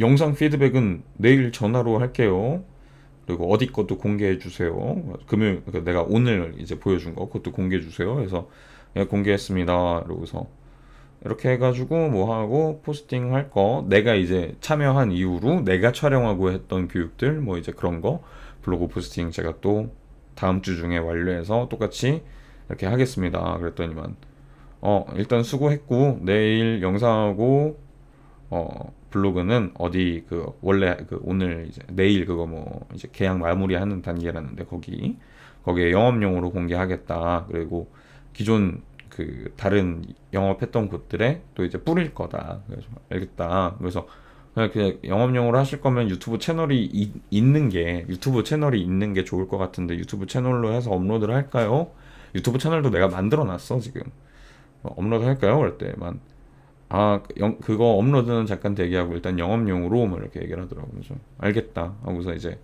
A: 영상 피드백은 내일 전화로 할게요. 그리고 어디 것도 공개해 주세요. 금요일, 그러니까 내가 오늘 이제 보여준 거 그것도 공개해 주세요. 그래서 공개했습니다. 그러고서 이렇게 해가지고 뭐 하고 포스팅 할 거, 내가 이제 참여한 이후로 내가 촬영하고 했던 교육들 뭐 이제 그런 거 블로그 포스팅 제가 또 다음 주 중에 완료해서 똑같이 이렇게 하겠습니다. 그랬더니만 일단 수고했고 내일 영상하고 블로그는 어디 그 원래 그 오늘 이제 내일 그거 뭐 이제 계약 마무리하는 단계라는데 거기에 영업용으로 공개하겠다. 그리고 기존 그 다른 영업했던 곳들에 또 이제 뿌릴 거다. 그래서 알겠다. 그래서 그냥 영업용으로 하실 거면 유튜브 채널이 있는 게 좋을 것 같은데 유튜브 채널로 해서 업로드를 할까요? 유튜브 채널도 내가 만들어 놨어 지금. 업로드 할까요? 그럴 때만 그거 업로드는 잠깐 대기하고 일단 영업용으로 뭐 이렇게 얘기를 하더라고요. 그래서 알겠다 하고서 이제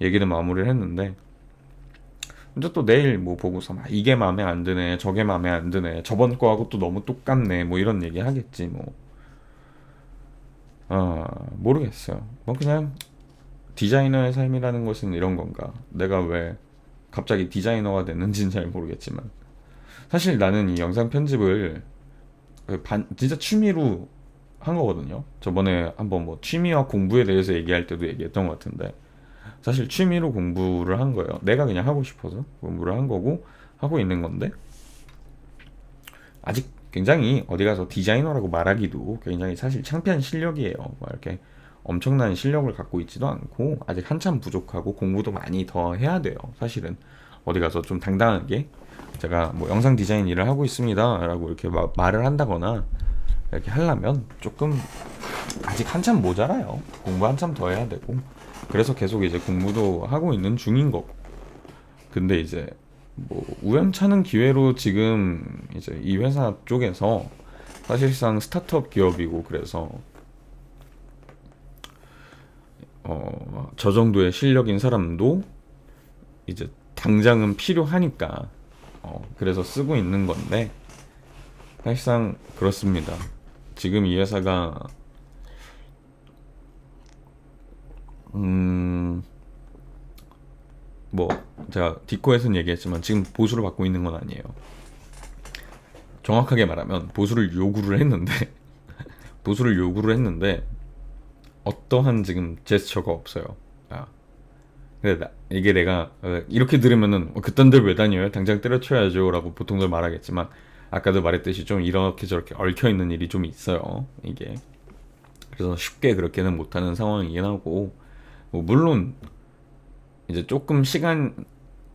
A: 얘기를 마무리를 했는데, 이제 또 내일 뭐 보고서 막 이게 마음에 안 드네, 저게 마음에 안 드네, 저번 거하고 또 너무 똑같네, 뭐 이런 얘기 하겠지 뭐. 모르겠어요. 뭐 그냥 디자이너의 삶이라는 것은 이런 건가? 내가 왜 갑자기 디자이너가 됐는지는 잘 모르겠지만 사실 나는 이 영상 편집을 진짜 취미로 한 거거든요. 저번에 한번 뭐 취미와 공부에 대해서 얘기할 때도 얘기했던 것 같은데 사실 취미로 공부를 한 거예요. 내가 그냥 하고 싶어서 공부를 한 거고 하고 있는 건데 아직 굉장히 어디 가서 디자이너라고 말하기도 굉장히 사실 창피한 실력이에요. 뭐 이렇게 엄청난 실력을 갖고 있지도 않고 아직 한참 부족하고 공부도 많이 더 해야 돼요. 사실은 어디 가서 좀 당당하게 제가 뭐 영상 디자인 일을 하고 있습니다라고 이렇게 말을 한다거나 이렇게 하려면 조금 아직 한참 모자라요. 공부 한참 더 해야 되고 그래서 계속 이제 공부도 하고 있는 중인 거고 근데 이제 뭐 우연찮은 기회로 지금 이제 이 회사 쪽에서 사실상 스타트업 기업이고 그래서 저 정도의 실력인 사람도 이제 당장은 필요하니까 그래서 쓰고 있는 건데 사실상 그렇습니다. 지금 이 회사가 뭐 제가 디코에서는 얘기했지만 지금 보수를 받고 있는 건 아니에요. 정확하게 말하면 보수를 요구를 했는데 보수를 요구를 했는데 어떠한 지금 제스처가 없어요. 근데 이게 내가 이렇게 들으면은 그딴 데를 왜 다녀요? 당장 때려쳐야죠 라고 보통들 말하겠지만 아까도 말했듯이 좀 이렇게 저렇게 얽혀있는 일이 좀 있어요. 이게 그래서 쉽게 그렇게는 못하는 상황이긴 하고 뭐 물론 이제 조금 시간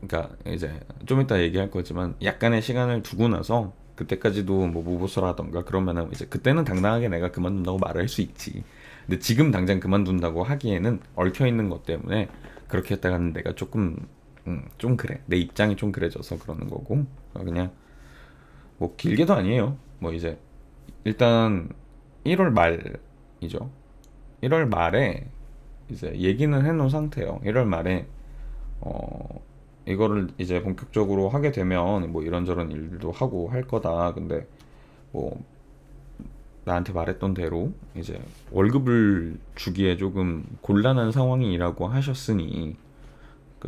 A: 그러니까 이제 좀 이따 얘기할 거지만 약간의 시간을 두고 나서 그때까지도 뭐 무보수라던가 그러면은 이제 그때는 당당하게 내가 그만둔다고 말을 할 수 있지. 근데 지금 당장 그만둔다고 하기에는 얽혀 있는 것 때문에 그렇게 했다가는 내가 조금 좀 그래. 내 입장이 좀 그래져서 그러는 거고 그냥 뭐 길게도 아니에요. 뭐 이제 일단 1월 말이죠. 1월 말에 이제 얘기는 해놓은 상태예요. 1월 말에 이거를 이제 본격적으로 하게 되면 뭐 이런저런 일도 하고 할 거다. 근데 뭐 나한테 말했던 대로 이제 월급을 주기에 조금 곤란한 상황이라고 하셨으니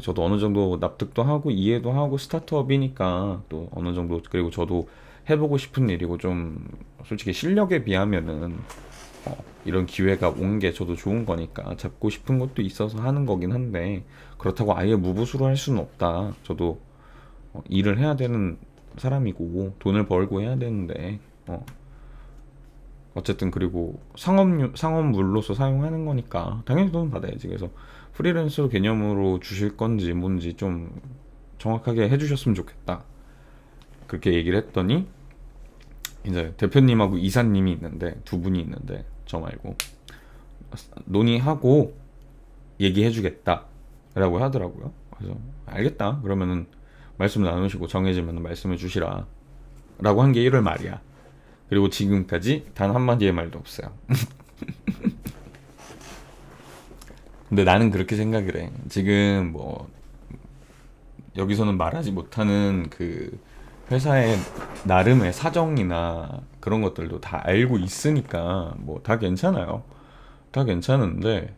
A: 저도 어느 정도 납득도 하고 이해도 하고 스타트업이니까 또 어느 정도 그리고 저도 해보고 싶은 일이고 좀 솔직히 실력에 비하면은 이런 기회가 온 게 저도 좋은 거니까 잡고 싶은 것도 있어서 하는 거긴 한데 그렇다고 아예 무보수로 할 수는 없다. 저도 일을 해야 되는 사람이고 돈을 벌고 해야 되는데 어쨌든 그리고 상업물로서 사용하는 거니까 당연히 돈 받아야지. 그래서 프리랜서 개념으로 주실 건지 뭔지 좀 정확하게 해주셨으면 좋겠다. 그렇게 얘기를 했더니 이제 대표님하고 이사님이 있는데 두 분이 있는데 저 말고 논의하고 얘기해주겠다 라고 하더라고요. 그래서 알겠다 그러면은 말씀 나누시고 정해지면 말씀해 주시라 라고 한 게 1월 말이야. 그리고 지금까지 단 한마디의 말도 없어요. 근데 나는 그렇게 생각을 해. 지금 뭐 여기서는 말하지 못하는 그 회사의 나름의 사정이나 그런 것들도 다 알고 있으니까 뭐 다 괜찮아요. 다 괜찮은데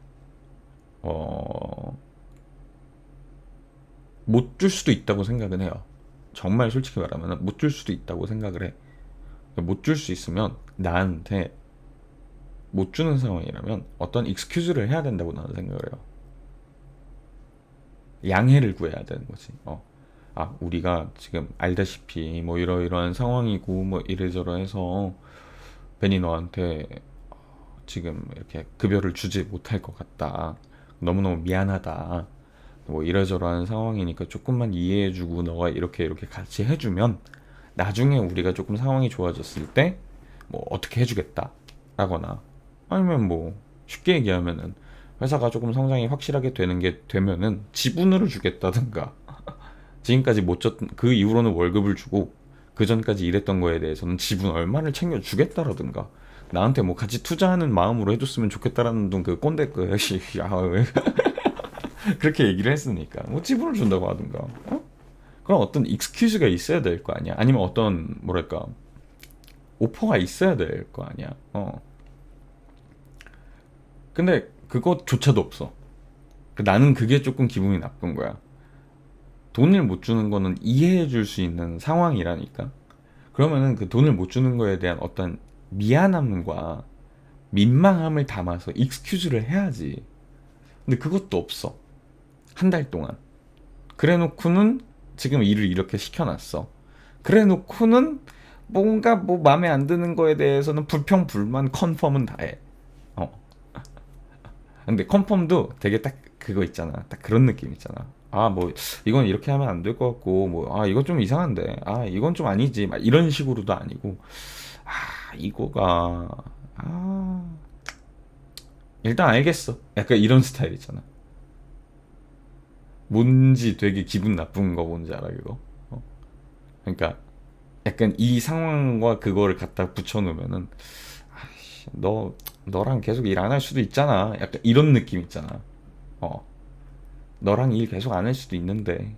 A: 못 줄 수도 있다고 생각은 해요. 정말 솔직히 말하면 못 줄 수도 있다고 생각을 해. 못 줄 수 있으면 나한테 못 주는 상황이라면 어떤 익스큐즈를 해야 된다고 나는 생각을 해요. 양해를 구해야 되는 거지. 우리가 지금 알다시피 뭐 이러이러한 상황이고 뭐 이래저러해서 괜히 너한테 지금 이렇게 급여를 주지 못할 것 같다. 너무너무 미안하다. 뭐 이러저러한 상황이니까 조금만 이해해주고 너가 이렇게 같이 해주면 나중에 우리가 조금 상황이 좋아졌을 때 뭐 어떻게 해주겠다 라거나 아니면 뭐 쉽게 얘기하면은 회사가 조금 성장이 확실하게 되는 게 되면은 지분으로 주겠다든가 지금까지 못 줬던 그 이후로는 월급을 주고 그 전까지 일했던 거에 대해서는 지분 얼마를 챙겨 주겠다라든가 나한테 뭐 같이 투자하는 마음으로 해줬으면 좋겠다라는 둥 그 꼰대 그 야, 왜 그렇게 얘기를 했으니까 뭐 지분을 준다고 하든가 그럼 어떤 익스큐즈가 있어야 될 거 아니야. 아니면 어떤 뭐랄까 오퍼가 있어야 될 거 아니야. 근데 그것조차도 없어. 나는 그게 조금 기분이 나쁜 거야. 돈을 못 주는 거는 이해해 줄 수 있는 상황이라니까. 그러면은 그 돈을 못 주는 거에 대한 어떤 미안함과 민망함을 담아서 익스큐즈를 해야지. 근데 그것도 없어. 한 달 동안. 그래 놓고는 지금 일을 이렇게 시켜놨어. 그래 놓고는 뭔가 뭐 마음에 안 드는 거에 대해서는 불평, 불만, 컨펌은 다 해. 어. 근데 컨펌도 되게 딱 그거 있잖아. 딱 그런 느낌 있잖아. 아, 뭐, 이건 이렇게 하면 안 될 것 같고, 뭐, 아, 이건 좀 이상한데, 아, 이건 좀 아니지. 막 이런 식으로도 아니고, 아, 이거가, 아, 일단 알겠어. 약간 이런 스타일 있잖아. 뭔지 되게 기분 나쁜 거 뭔지 알아, 그거? 그러니까, 약간 이 상황과 그거를 갖다 붙여놓으면은, 아이씨, 너랑 계속 일 안 할 수도 있잖아. 약간 이런 느낌 있잖아. 어. 너랑 일 계속 안 할 수도 있는데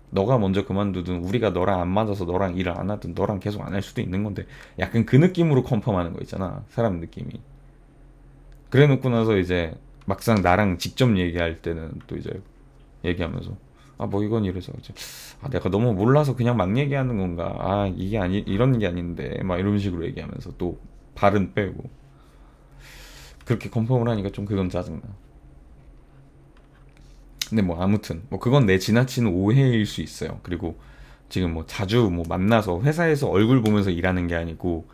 A: 너가 먼저 그만두든 우리가 너랑 안 맞아서 너랑 일을 안 하든 너랑 계속 안 할 수도 있는 건데 약간 그 느낌으로 컨펌하는 거 있잖아 사람 느낌이. 그래 놓고 나서 이제 막상 나랑 직접 얘기할 때는 또 이제 얘기하면서 아 뭐 이건 이래서 이제 아 내가 너무 몰라서 그냥 막 얘기하는 건가 아 이게 아니 이런 게 아닌데 막 이런 식으로 얘기하면서 또 발은 빼고 그렇게 컨펌을 하니까 좀 그건 짜증나. 근데 뭐 아무튼 뭐 그건 내 지나친 오해일 수 있어요. 그리고 지금 뭐 자주 뭐 만나서 회사에서 얼굴 보면서 일하는 게 아니고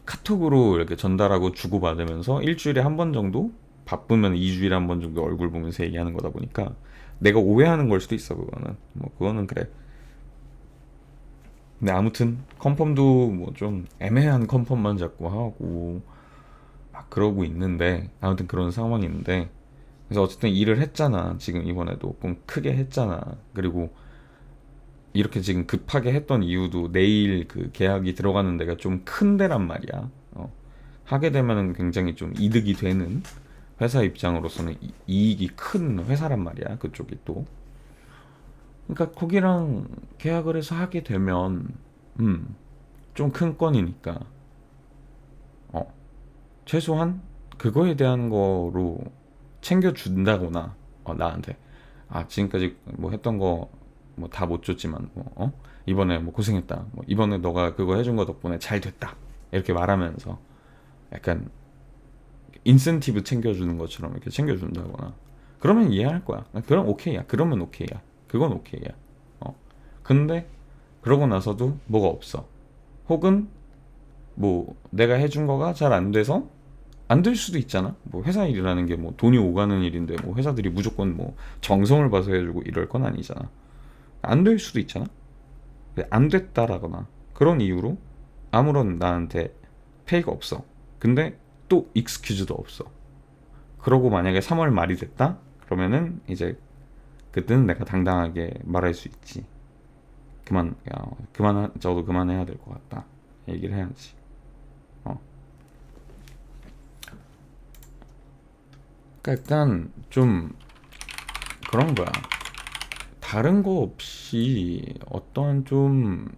A: 카톡으로 이렇게 전달하고 주고받으면서 일주일에 한 번 정도 바쁘면 2주일에 한 번 정도 얼굴 보면서 얘기하는 거다 보니까 내가 오해하는 걸 수도 있어. 그거는 뭐 그거는 그래. 근데 아무튼 컨펌도 뭐 좀 애매한 컨펌만 자꾸 하고 막 그러고 있는데 아무튼 그런 상황인데 그래서 어쨌든 일을 했잖아. 지금 이번에도 좀 크게 했잖아. 그리고 이렇게 지금 급하게 했던 이유도 내일 그 계약이 들어가는 데가 좀 큰 데란 말이야. 하게 되면은 굉장히 좀 이득이 되는 회사 입장으로서는 이익이 큰 회사란 말이야. 그쪽이 또. 그러니까 거기랑 계약을 해서 하게 되면 좀 큰 건이니까 어, 최소한 그거에 대한 거로 챙겨준다거나 나한테 아 지금까지 뭐 했던 거 뭐 다 못 줬지만 뭐 이번에 뭐 고생했다 뭐 이번에 너가 그거 해준 거 덕분에 잘 됐다 이렇게 말하면서 약간 인센티브 챙겨주는 것처럼 이렇게 챙겨준다거나 그러면 이해할 거야. 그럼 오케이야. 그러면 오케이야. 그건 오케이야. 근데 그러고 나서도 뭐가 없어. 혹은 뭐 내가 해준 거가 잘 안 돼서 안 될 수도 있잖아. 뭐 회사 일이라는 게 뭐 돈이 오가는 일인데 뭐 회사들이 무조건 뭐 정성을 봐서 해주고 이럴 건 아니잖아. 안 될 수도 있잖아. 안 됐다라거나 그런 이유로 아무런 나한테 페이가 없어. 근데 또 익스큐즈도 없어. 그러고 만약에 3월 말이 됐다? 그러면은 이제 그때는 내가 당당하게 말할 수 있지. 저도 그만해야 될 것 같다. 얘기를 해야지. 어. 그러니까 약간 좀 그런 거야. 다른 거 없이 어떤 좀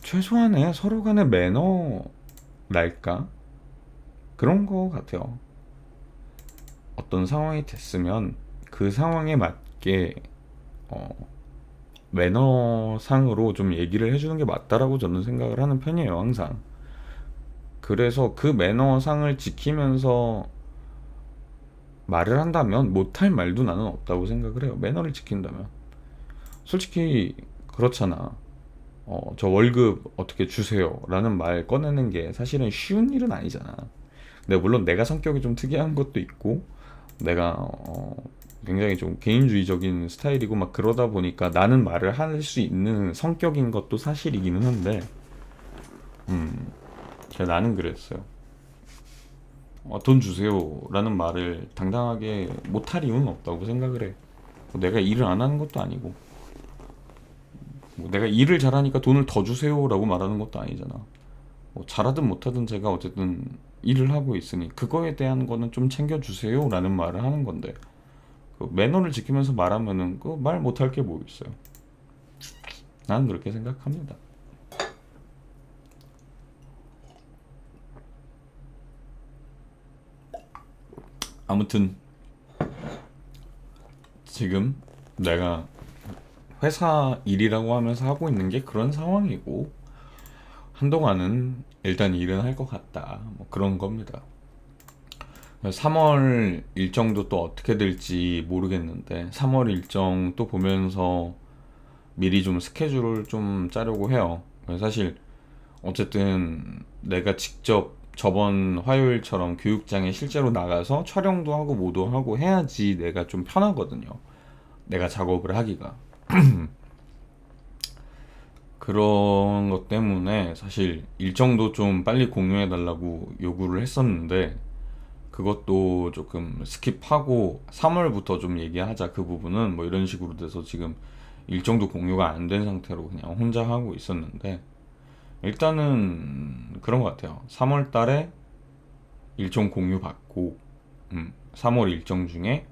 A: 최소한의 서로 간의 매너랄까? 그런 거 같아요. 어떤 상황이 됐으면 그 상황에 맞게 어, 매너상으로 좀 얘기를 해주는 게 맞다라고 저는 생각을 하는 편이에요, 항상. 그래서 그 매너상을 지키면서 말을 한다면 못할 말도 나는 없다고 생각을 해요. 매너를 지킨다면. 솔직히 그렇잖아. 저 월급 어떻게 주세요? 라는 말 꺼내는 게 사실은 쉬운 일은 아니잖아. 근데 물론 내가 성격이 좀 특이한 것도 있고, 내가 굉장히 좀 개인주의적인 스타일이고 막 그러다 보니까 나는 말을 할 수 있는 성격인 것도 사실이기는 한데, 나는 그랬어요. 돈 주세요 라는 말을 당당하게 못할 이유는 없다고 생각을 해. 뭐 내가 일을 안 하는 것도 아니고 뭐 내가 일을 잘하니까 돈을 더 주세요 라고 말하는 것도 아니잖아. 뭐 잘하든 못하든 제가 어쨌든 일을 하고 있으니 그거에 대한 거는 좀 챙겨주세요 라는 말을 하는 건데 그 매너를 지키면서 말하면은 그 말 못할 게 뭐 있어요. 나는 그렇게 생각합니다. 아무튼 지금 내가 회사 일이라고 하면서 하고 있는 게 그런 상황이고, 한동안은 일단 일은 할 것 같다, 뭐 그런 겁니다. 3월 일정도 또 어떻게 될지 모르겠는데 3월 일정 또 보면서 미리 좀 스케줄을 좀 짜려고 해요. 사실 어쨌든 내가 직접 저번 화요일처럼 교육장에 실제로 나가서 촬영도 하고 뭐도 하고 해야지 내가 좀 편하거든요. 내가 작업을 하기가. 그런 것 때문에 사실 일정도 좀 빨리 공유해 달라고 요구를 했었는데, 그것도 조금 스킵하고 3월부터 좀 얘기하자, 그 부분은 뭐 이런 식으로 돼서 지금 일정도 공유가 안 된 상태로 그냥 혼자 하고 있었는데, 일단은 그런 것 같아요. 3월 달에 일정 공유 받고 3월 일정 중에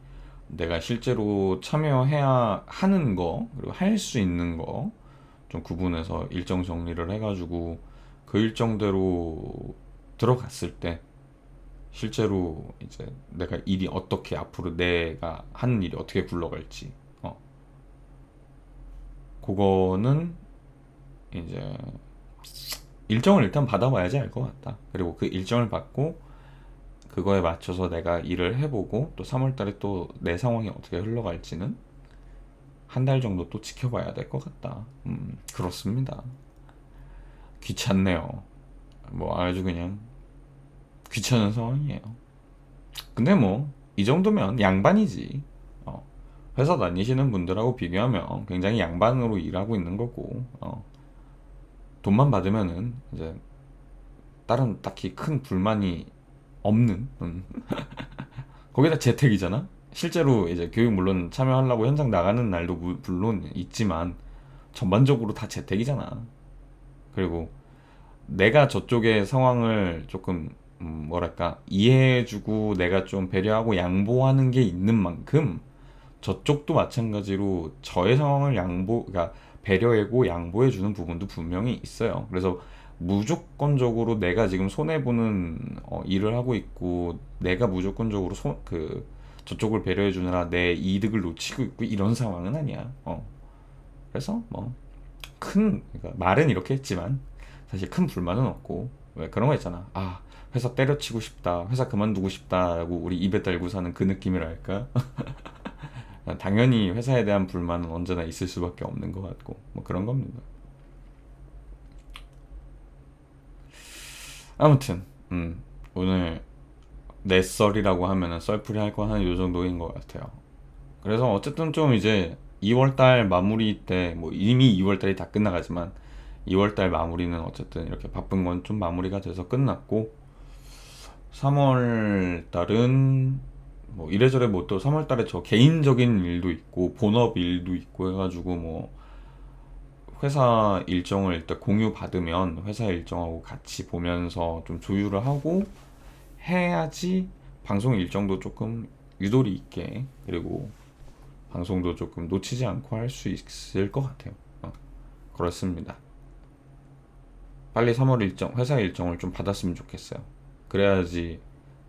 A: 내가 실제로 참여해야 하는 거 그리고 할 수 있는 거 좀 구분해서 일정 정리를 해가지고 그 일정대로 들어갔을 때 실제로 이제 내가 일이 어떻게 앞으로 내가 하는 일이 어떻게 굴러갈지, 그거는 이제 일정을 일단 받아봐야지 알 것 같다. 그리고 그 일정을 받고 그거에 맞춰서 내가 일을 해보고 또 3월 달에 또 내 상황이 어떻게 흘러갈지는 한 달 정도 또 지켜봐야 될 것 같다. 그렇습니다. 귀찮네요. 뭐 아주 그냥 귀찮은 상황이에요. 근데 뭐 이 정도면 양반이지. 회사 다니시는 분들하고 비교하면 굉장히 양반으로 일하고 있는 거고, 돈만 받으면은 이제 다른 딱히 큰 불만이 없는, 거기다 재택이잖아. 실제로 이제 교육 물론 참여하려고 현장 나가는 날도 물론 있지만 전반적으로 다 재택이잖아. 그리고 내가 저쪽의 상황을 조금 뭐랄까 이해해주고 내가 좀 배려하고 양보하는 게 있는 만큼 저쪽도 마찬가지로 저의 상황을 그러니까 배려하고 양보해주는 부분도 분명히 있어요. 그래서 무조건적으로 내가 지금 손해보는 일을 하고 있고, 내가 무조건적으로 저쪽을 배려해주느라 내 이득을 놓치고 있고 이런 상황은 아니야. 그래서 뭐 그러니까 말은 이렇게 했지만 사실 큰 불만은 없고, 왜 그런 거 있잖아. 아, 회사 때려치고 싶다, 회사 그만두고 싶다라고 우리 입에 달고 사는 그 느낌이랄까. 당연히 회사에 대한 불만은 언제나 있을 수밖에 없는 것 같고 뭐 그런 겁니다. 아무튼 오늘 내 썰이라고 하면은 썰풀이 할 거 한 요 정도인 것 같아요. 그래서 어쨌든 좀 이제 2월달 마무리 때, 뭐 이미 2월달이 다 끝나가지만 2월달 마무리는 어쨌든 이렇게 바쁜 건 좀 마무리가 돼서 끝났고, 3월달은 뭐 이래저래 뭐 또 3월달에 저 개인적인 일도 있고 본업 일도 있고 해가지고 뭐 회사 일정을 일단 공유 받으면 회사 일정하고 같이 보면서 좀 조율을 하고 해야지 방송 일정도 조금 유도리 있게, 그리고 방송도 조금 놓치지 않고 할 수 있을 것 같아요. 그렇습니다. 빨리 3월 일정, 회사 일정을 좀 받았으면 좋겠어요. 그래야지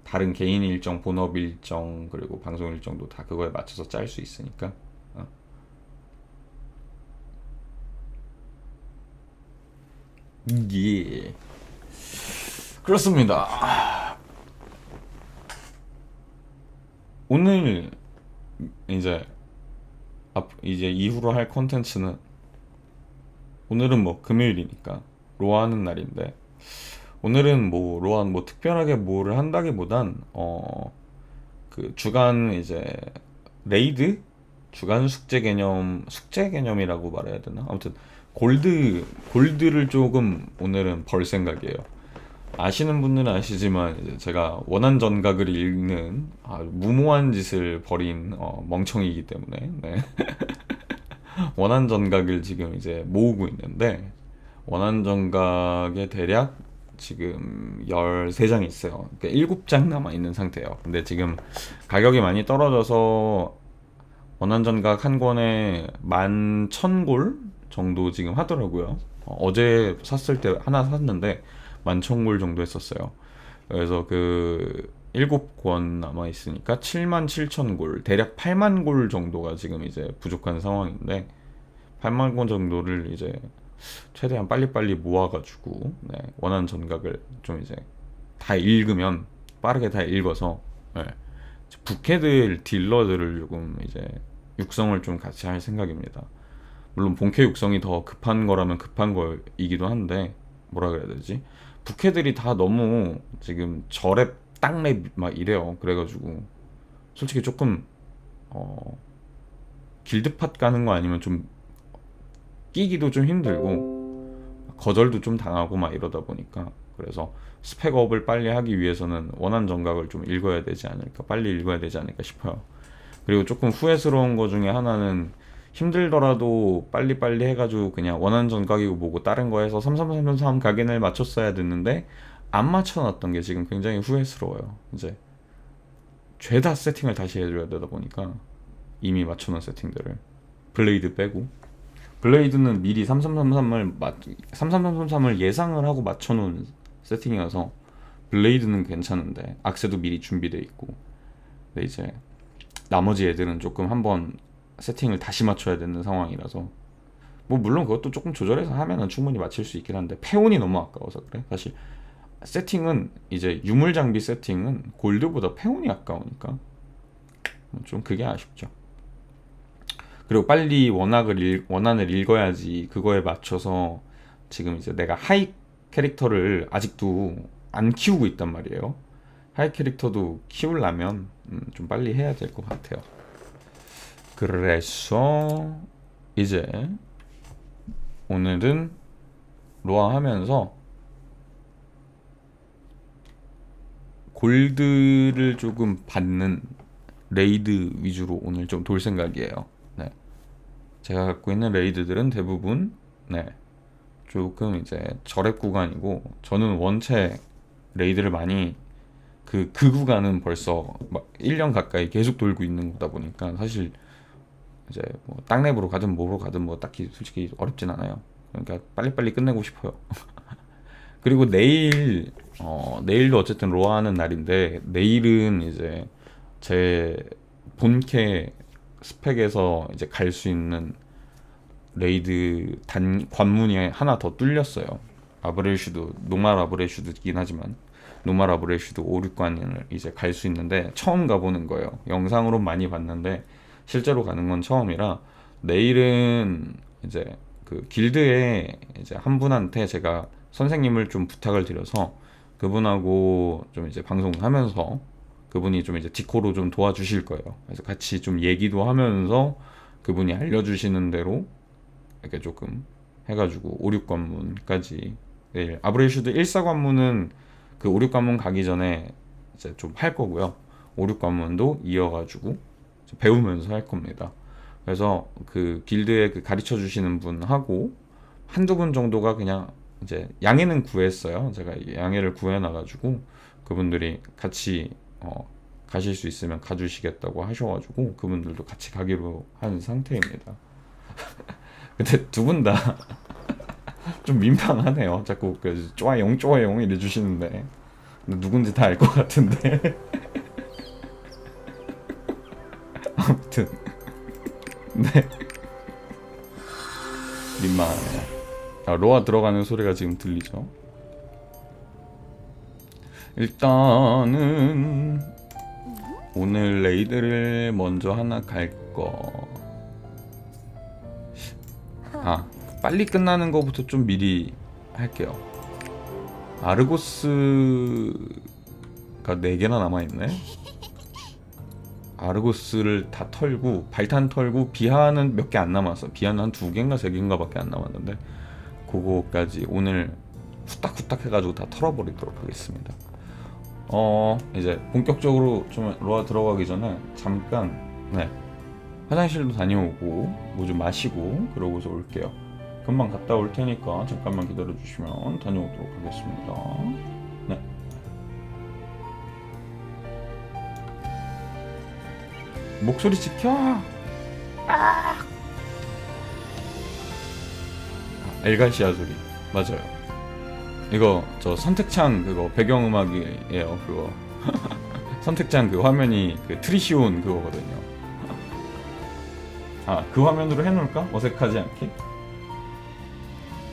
A: 다른 개인 일정, 본업 일정, 그리고 방송 일정도 다 그거에 맞춰서 짤 수 있으니까. 예. 그렇습니다. 오늘 이제 이제 이후로 할 컨텐츠는, 오늘은 뭐 금요일이니까 로아 하는 날인데, 오늘은 뭐 로아 뭐 특별하게 뭐를 한다기보단 그 주간 이제 레이드, 주간 숙제 개념이라고 말해야 되나? 아무튼 골드를 조금 오늘은 벌 생각이에요. 아시는 분들은 아시지만 이제 제가 원한 전각을 읽는 아주 무모한 짓을 벌인 멍청이기 때문에, 네. 원한 전각을 지금 이제 모으고 있는데, 원한 전각에 대략 지금 13장 있어요. 그러니까 7장 남아 있는 상태예요. 근데 지금 가격이 많이 떨어져서 원한전각 한 권에 11,000골 정도 지금 하더라고요. 어제 샀을 때 하나 샀는데 11,000골 정도 했었어요. 그래서 그 7권 남아 있으니까 77,000골, 대략 8만 골 정도가 지금 이제 부족한 상황인데 8만 골 정도를 이제 최대한 빨리빨리 모아가지고 네, 원하는 전각을 좀 이제 다 읽으면 빠르게 다 읽어서 네, 부캐들 딜러들을 조금 이제 육성을 좀 같이 할 생각입니다. 물론 본캐 육성이 더 급한 거라면 급한 거이기도 한데 뭐라 그래야 되지? 부캐들이 다 너무 지금 저랩 땅랩 막 이래요. 그래가지고 솔직히 조금 길드팟 가는 거 아니면 좀 끼기도 좀 힘들고 거절도 좀 당하고 막 이러다 보니까 그래서 스펙업을 빨리 하기 위해서는 원한 정각을 좀 읽어야 되지 않을까, 빨리 읽어야 되지 않을까 싶어요. 그리고 조금 후회스러운 거 중에 하나는 힘들더라도 빨리빨리 해가지고 그냥 원한 정각이고 뭐고 다른 거 해서 3333 각인을 맞췄어야 됐는데 안 맞춰놨던 게 지금 굉장히 후회스러워요. 이제 죄다 세팅을 다시 해줘야 되다 보니까 이미 맞춰놓은 세팅들을 블레이드 빼고 블레이드는 미리 3333을 예상을 하고 맞춰놓은 세팅이어서 블레이드는 괜찮은데 악세도 미리 준비돼 있고 근데 이제 나머지 애들은 조금 한번 세팅을 다시 맞춰야 되는 상황이라서 뭐 물론 그것도 조금 조절해서 하면은 충분히 맞출 수 있긴 한데 페온이 너무 아까워서 그래. 사실 세팅은 이제 유물 장비 세팅은 골드보다 페온이 아까우니까 좀 그게 아쉽죠. 그리고 빨리 원한을 읽어야지 그거에 맞춰서 지금 이제 내가 하이 캐릭터를 아직도 안 키우고 있단 말이에요. 하이 캐릭터도 키우려면 좀 빨리 해야 될 것 같아요. 그래서 이제 오늘은 로아 하면서 골드를 조금 받는 레이드 위주로 오늘 좀 돌 생각이에요. 네. 제가 갖고 있는 레이드들은 대부분 네. 조금 이제 저랩 구간이고 저는 원체 레이드를 많이 그 구간은 벌써 막 1년 가까이 계속 돌고 있는 거다 보니까 사실 이제 뭐 땅랩으로 가든 뭐로 가든 뭐 딱히 솔직히 어렵진 않아요. 그러니까 빨리빨리 끝내고 싶어요. 그리고 내일도 어쨌든 로아하는 날인데 내일은 이제 제 본캐 스펙에서 이제 갈 수 있는 레이드 관문이 하나 더 뚫렸어요. 아브레슈도 노말 아브레슈드긴 하지만 노말 아브레슈드 5, 6관을 이제 갈 수 있는데 처음 가보는 거예요. 영상으로 많이 봤는데 실제로 가는 건 처음이라 내일은 이제 그 길드에 이제 한 분한테 제가 선생님을 좀 부탁을 드려서 그분하고 좀 이제 방송하면서 그분이 좀 이제 디코로 좀 도와주실 거예요. 그래서 같이 좀 얘기도 하면서 그분이 알려주시는 대로 이렇게 조금 해가지고 5, 6관문까지 내일 아브레슈드 1사관문은 그 5, 6관문 가기 전에 이제 좀 할 거고요. 5, 6관문도 이어가지고 배우면서 할 겁니다. 그래서 그 길드에 그 가르쳐 주시는 분하고 한두 분 정도가 그냥 이제 양해는 구했어요. 제가 양해를 구해놔가지고 그분들이 같이 가실 수 있으면 가주시겠다고 하셔가지고 그분들도 같이 가기로 한 상태입니다. 근데 두 분 다 좀 민망하네요. 자꾸 그 좋아요 이래 주시는데 누군지 다 알 것 같은데 아무튼 네 민망하네요. 로아 들어가는 소리가 지금 들리죠? 일단은 오늘 레이드를 먼저 하나 갈거 빨리 끝나는 거부터 좀 미리 할게요. 아르고스가 4개나 남아있네. 아르고스를 다 털고 발탄 털고 비하는 몇 개 안 남았어. 비하는 한 2개인가 3개인가 밖에 안 남았는데 그거까지 오늘 후딱후딱 해가지고 다 털어버리도록 하겠습니다. 이제 본격적으로 좀 로아 들어가기 전에 잠깐 화장실도 다녀오고 뭐 좀 마시고 그러고서 올게요. 금방 갔다 올 테니까 잠깐만 기다려 주시면 다녀오도록 하겠습니다. 네. 목소리 지켜. 엘가시아 소리 맞아요. 이거 저 선택창 그거 배경음악이에요. 그거 선택창 그 화면이 그 트리시온 그거거든요. 아, 그 화면으로 해놓을까? 어색하지 않게?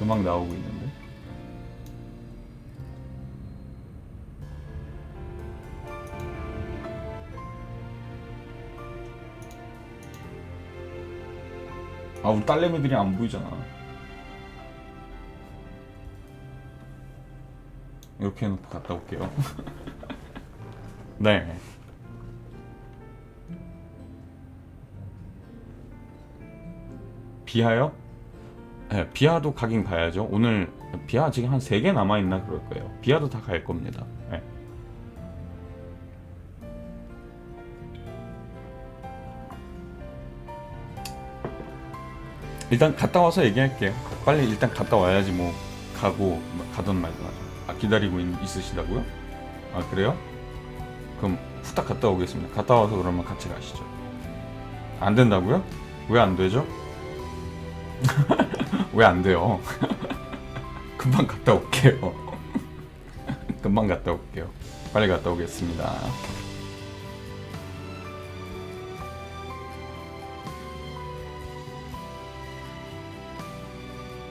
A: 음악 나오고 있는데. 아, 우리 딸내미들이 안 보이잖아. 이렇게 해놓고 갔다 올게요. 네. 비하요? 네, 비하도 가긴 가야죠. 오늘 비하 지금 한 3개 남아있나 그럴 거예요. 비하도 다 갈 겁니다. 네. 일단 갔다 와서 얘기할게요. 빨리 일단 갔다 와야지 뭐 가고 가던 말도 하죠. 아, 기다리고 있으시다고요? 아, 그래요? 그럼 후딱 갔다 오겠습니다. 갔다 와서 그러면 같이 가시죠. 안 된다고요? 왜 안 되죠? 왜 안 돼요? 금방 갔다 올게요. 금방 갔다 올게요. 빨리 갔다 오겠습니다.